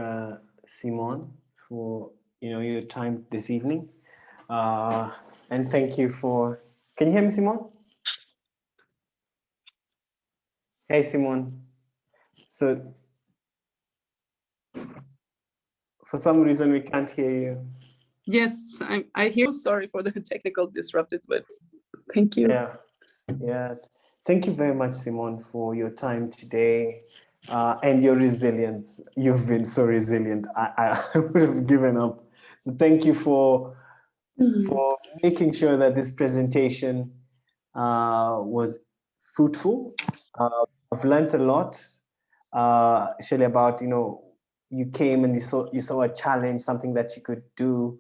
Simon, for your time this evening, and thank you for. Can you hear me, Simon? Hey, Simon. So, for some reason, we can't hear you. Yes, I hear. Sorry for the technical disruptions, but thank you. Yeah. Thank you very much, Simon, for your time today and your resilience. You've been so resilient. I would have given up. So thank you for making sure that this presentation was fruitful. I've learned a lot, actually, about you came and you saw a challenge, something that you could do,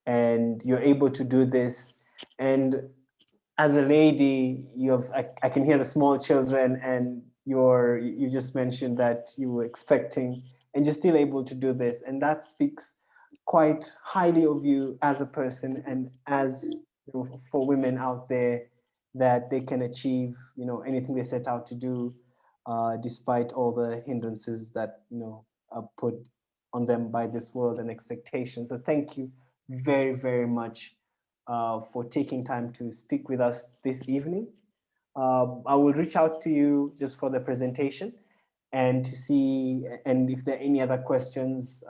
and you're able to do this. And as a lady, I can hear the small children, and you just mentioned that you were expecting, and you're still able to do this, and that speaks quite highly of you as a person, and as for women out there, that they can achieve anything they set out to do, despite all the hindrances that are put on them by this world and expectations. So thank you very, very much for taking time to speak with us this evening. I will reach out to you just for the presentation and to see, and if there are any other questions,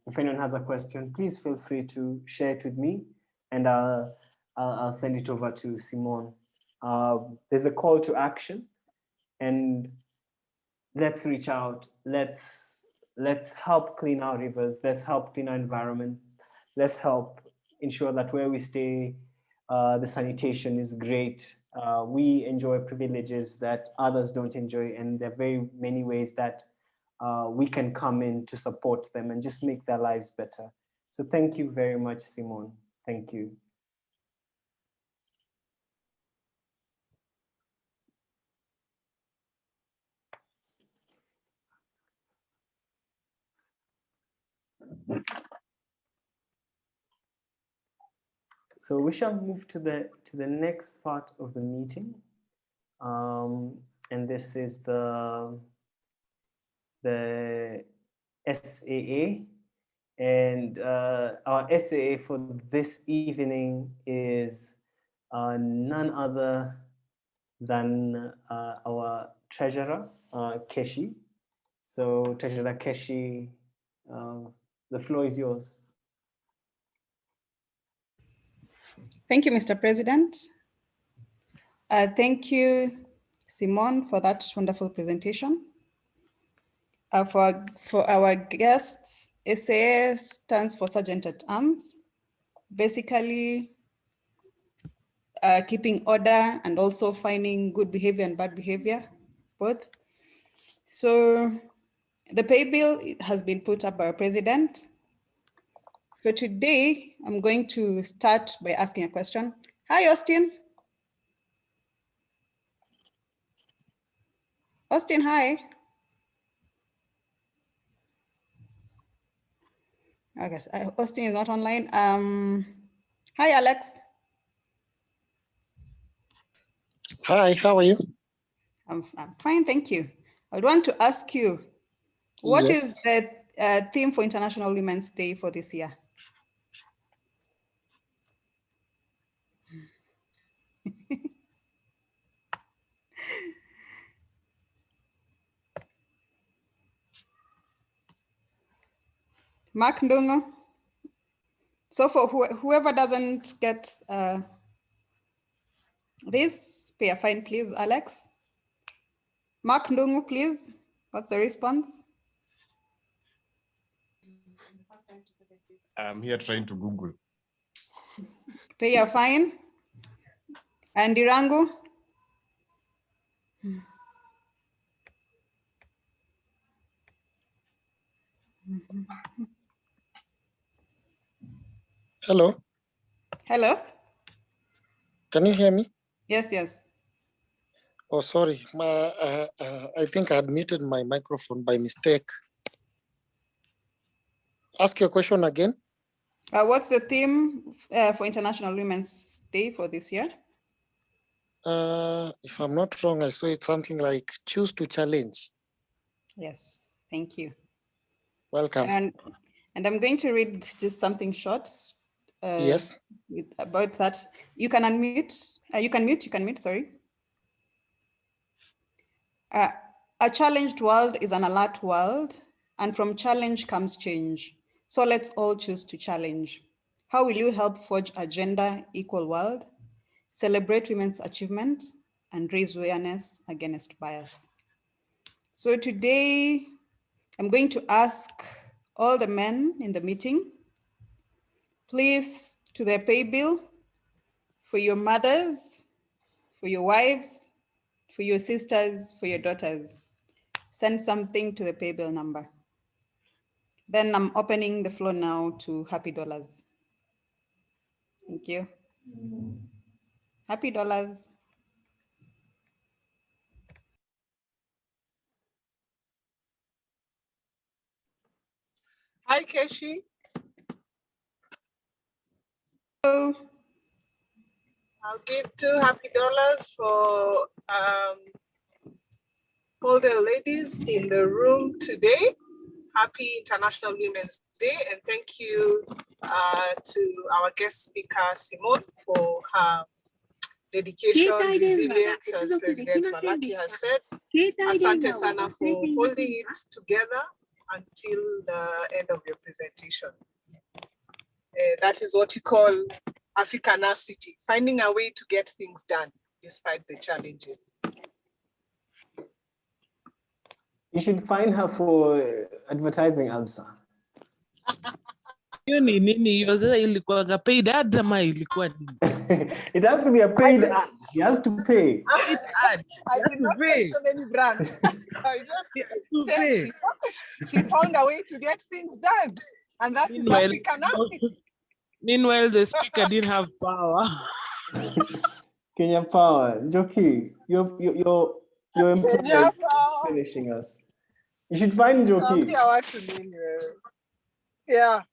if anyone has a question, please feel free to share it with me, and I'll send it over to Simone. There's a call to action, and let's reach out. Let's help clean our rivers. Let's help clean our environments. Let's help ensure that where we stay, the sanitation is great. We enjoy privileges that others don't enjoy, and there are very many ways that we can come in to support them and just make their lives better. So thank you very much, Simone. Thank you. So we shall move to the next part of the meeting, and this is the SAA, and our SAA for this evening is none other than our treasurer, Keshi. So Treasurer Keshi, the floor is yours. Thank you, Mr. President. Thank you, Simone, for that wonderful presentation. For our guests, SAA stands for Sergeant at Arms, basically keeping order and also finding good behavior and bad behavior, both. So the pay bill has been put up by our president. For today, I'm going to start by asking a question. Hi, Austin. Austin, hi. Okay, so Austin is not online. Hi, Alex. Hi, how are you? I'm fine, thank you. I want to ask you, what is the theme for International Women's Day for this year? Mark Ndungu. So for whoever doesn't get this, pay a fine, please, Alex. Mark Ndungu, please. What's the response? I'm here trying to Google. Pay a fine. And Dirangu? Hello. Hello. Can you hear me? Yes, yes. Oh, sorry. I think I had muted my microphone by mistake. Ask your question again. What's the theme for International Women's Day for this year? If I'm not wrong, I saw it something like choose to challenge. Yes, thank you. Welcome. And I'm going to read just something short. Yes. About that. You can unmute. You can mute, sorry. A challenged world is an alert world, and from challenge comes change. So let's all choose to challenge. How will you help forge a gender equal world, celebrate women's achievements, and raise awareness against bias? So today, I'm going to ask all the men in the meeting, please, to their pay bill, for your mothers, for your wives, for your sisters, for your daughters. Send something to the pay bill number. Then I'm opening the floor now to Happy Dollars. Thank you. Happy Dollars. Hi, Keshi. Hello. I'll give $2 for all the ladies in the room today. Happy International Women's Day, and thank you to our guest speaker, Simone, for her dedication, resilience, as President Malaki has said. Asante sana for holding it together until the end of your presentation. That is what you call Africanacity, finding a way to get things done despite the challenges. You should find her for advertising, Absa. Ilikuwa paid ad ama ilikuwa nini? It has to be a paid ad. He has to pay. Paid ad. I did not mention any brand. I just said she found a way to get things done. And that is Africanacity. Meanwhile, the speaker didn't have power. Kenya Power, Joki, your employer finishing us. You should find Joki. Yeah.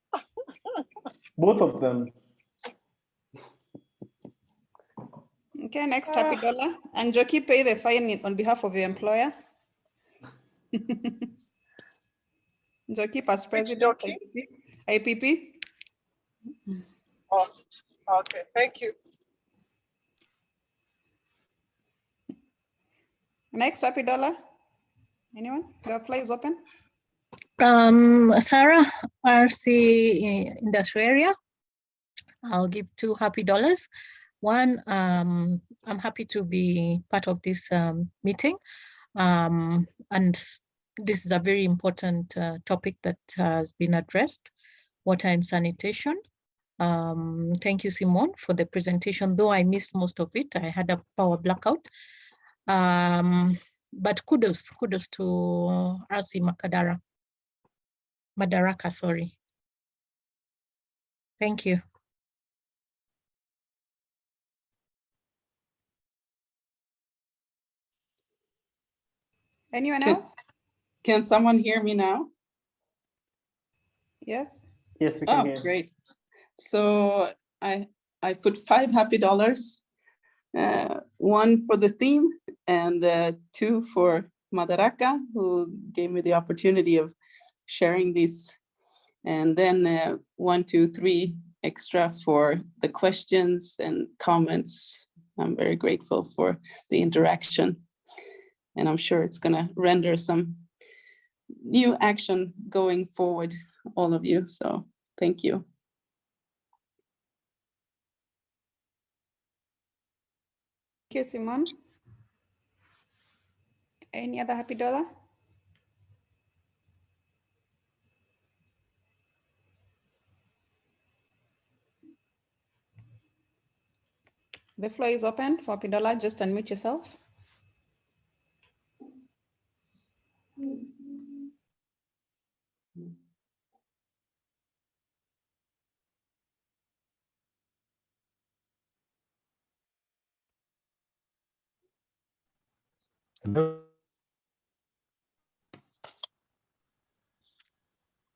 Both of them. Okay, next, Happy Dollar. And Joki, pay the fine on behalf of your employer. Joki, past president, IPP. Oh, okay, thank you. Next, Happy Dollar. Anyone? The floor is open. Sarah, RC industry area. I'll give $2 happy. One, I'm happy to be part of this meeting. And this is a very important topic that has been addressed, water and sanitation. Thank you, Simone, for the presentation. Though I missed most of it, I had a power blackout. But kudos to RC Madaraka, sorry. Thank you. Anyone else? Can someone hear me now? Yes. Yes, we can hear. Great. So I put $5 happy, one for the theme and 2 for Madaraka, who gave me the opportunity of sharing these, and then 1, 2, 3 extra for the questions and comments. I'm very grateful for the interaction, and I'm sure it's going to render some new action going forward, all of you. So thank you. Thank you, Simone. Any other Happy Dollar? The floor is open for Happy Dollar. Just unmute yourself. Hello.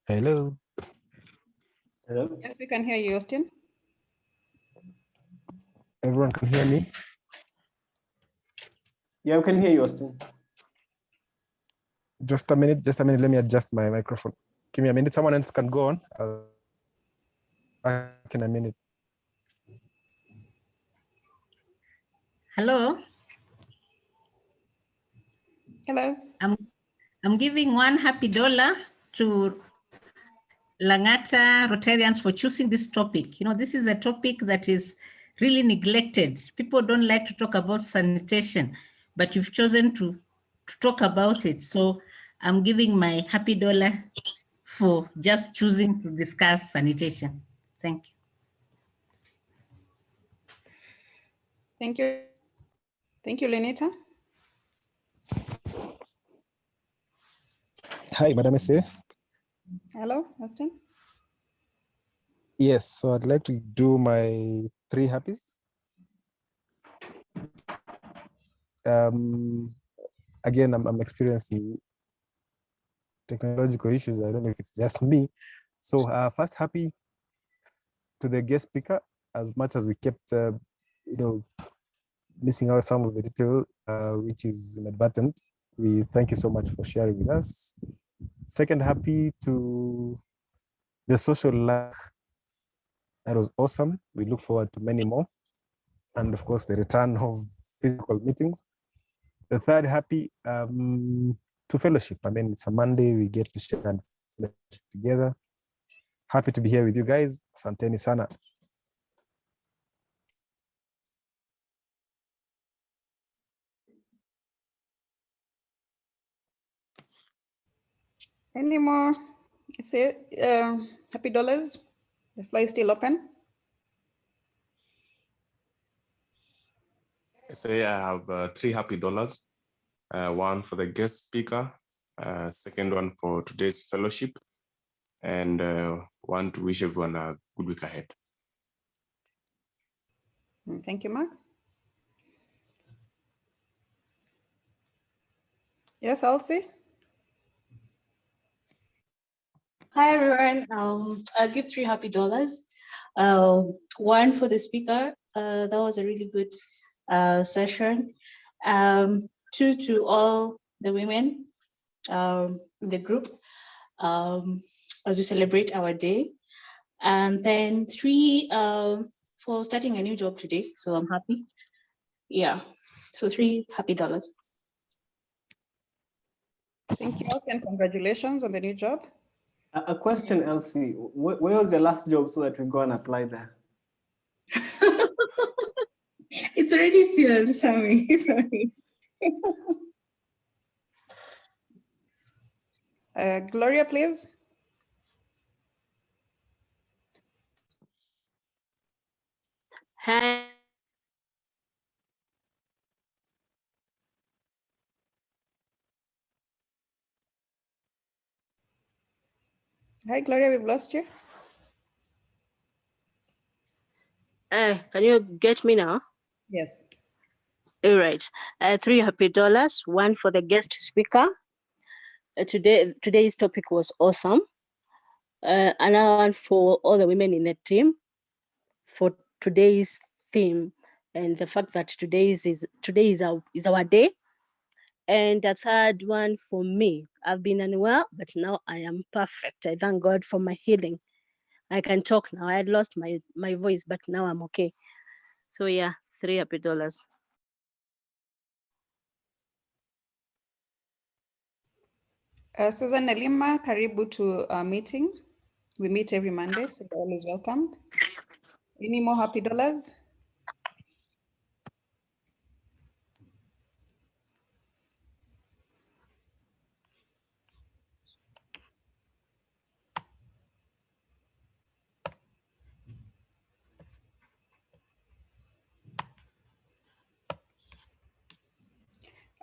Hello. Hello. Yes, we can hear you, Austin. Everyone can hear me? Yeah, we can hear you, Austin. Just a minute. Let me adjust my microphone. Give me a minute. Someone else can go on. I'll back in a minute. Hello. Hello. I'm giving $1 happy to Langata Rotarians for choosing this topic. You know, this is a topic that is really neglected. People don't like to talk about sanitation, but you've chosen to talk about it. So I'm giving my happy $1 for just choosing to discuss sanitation. Thank you. Thank you. Thank you, Lenita. Hi, Madam Ese. Hello, Austin. Yes, so I'd like to do my 3 happies. Again, I'm experiencing technological issues. I don't know if it's just me. So first, happy to the guest speaker, as much as we kept, missing out some of the detail, which is inadvertent. We thank you so much for sharing with us. Second, happy to the social life. That was awesome. We look forward to many more. And of course, the return of physical meetings. The third, happy to fellowship. I mean, it's a Monday, we get to share and fellowship together. Happy to be here with you guys. Asanteni sana. Any more? Say, happy dollars. The floor is still open. Say I have three happy dollars. One for the guest speaker, second one for today's fellowship, and one to wish everyone a good week ahead. Thank you, Mark. Yes, Elsie? Hi everyone. I'll give $3 happy. One for the speaker. That was a really good session. Two to all the women in the group as we celebrate our day. And then three for starting a new job today. So I'm happy. Yeah. So $3 happy. Thank you, Elsie, and congratulations on the new job. A question, Elsie. Where was your last job so that we go and apply there? It's already filled, Sammy. Sorry. Gloria, please. Hi. Hi, Gloria, we've lost you. Can you get me now? Yes. All right. $3 happy. One for the guest speaker. Today's topic was awesome. Another one for all the women in the team for today's theme and the fact that today is our day. And the third one for me, I've been unwell, but now I am perfect. I thank God for my healing. I can talk now. I had lost my voice, but now I'm okay. So yeah, $3 happy. Susan Nelima, karibu to our meeting. We meet every Monday, so you're always welcome. Any more happy dollars?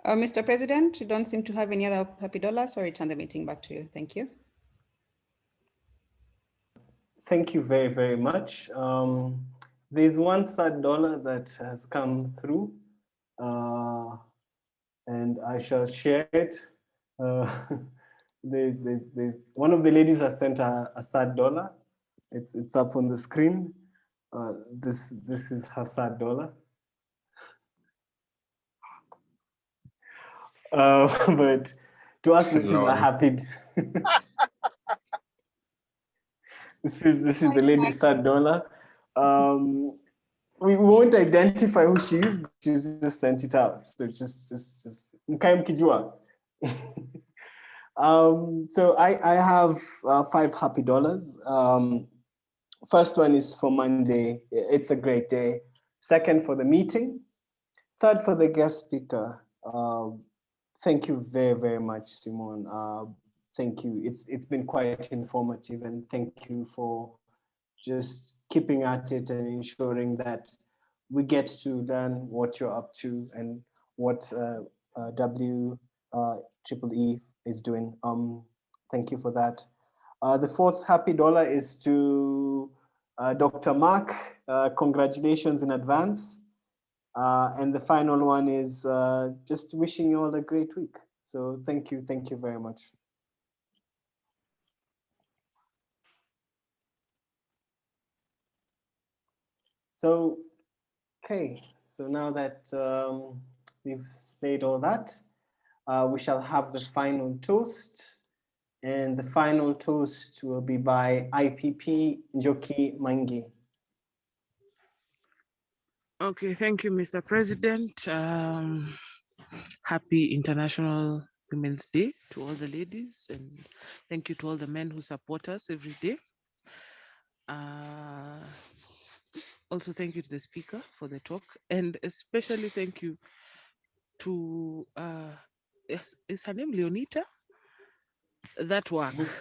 Mr. President, you don't seem to have any other happy dollars, so I return the meeting back to you. Thank you. Thank you very, very much. There's one sad dollar that has come through, and I shall share it. There's one of the ladies has sent a sad dollar. It's up on the screen. This is her sad dollar. But to us, this is a happy. This is the lady's sad dollar. We won't identify who she is, but she's just sent it out. So just mkae mkijua. So I have $5 happy. First one is for Monday. It's a great day. Second for the meeting. Third for the guest speaker. Thank you very, very much, Simone. Thank you. It's been quite informative, and thank you for just keeping at it and ensuring that we get to learn what you're up to and what WEEE is doing. Thank you for that. The fourth happy dollar is to Dr. Mark. Congratulations in advance. And the final one is just wishing you all a great week. So thank you very much. So, okay, so now that we've said all that, we shall have the final toast. And the final toast will be by IPP Njoki Mangi. Okay, thank you, Mr. President. Happy International Women's Day to all the ladies, and thank you to all the men who support us every day. Also, thank you to the speaker for the talk, and especially thank you to, is her name Leonita? that work is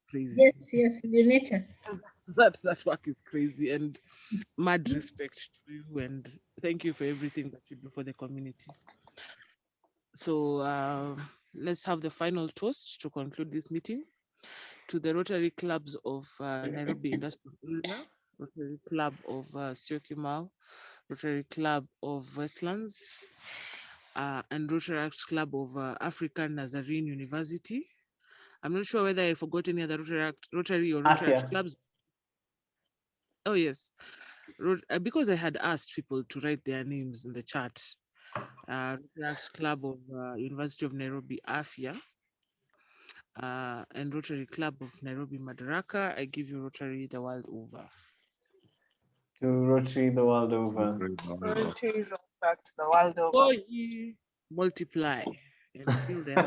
crazy. Yes, Lunita. That work is crazy, and mad respect to you, and thank you for everything that you do for the community. So let's have the final toast to conclude this meeting. To the Rotary Clubs of Nairobi Industrial Area, Rotary Club of Syokimau, Rotary Club of Westlands, and Rotary Club of African Nazarene University. I'm not sure whether I forgot any other Rotary or Rotary Athia. clubs. Oh yes, because I had asked people to write their names in the chat. Rotary Club of University of Nairobi, AFIA, and Rotary Club of Nairobi, Madaraka. I give you Rotary the world over. To Rotary the world over. Rotary back to the world over. Oh, multiply and fill them.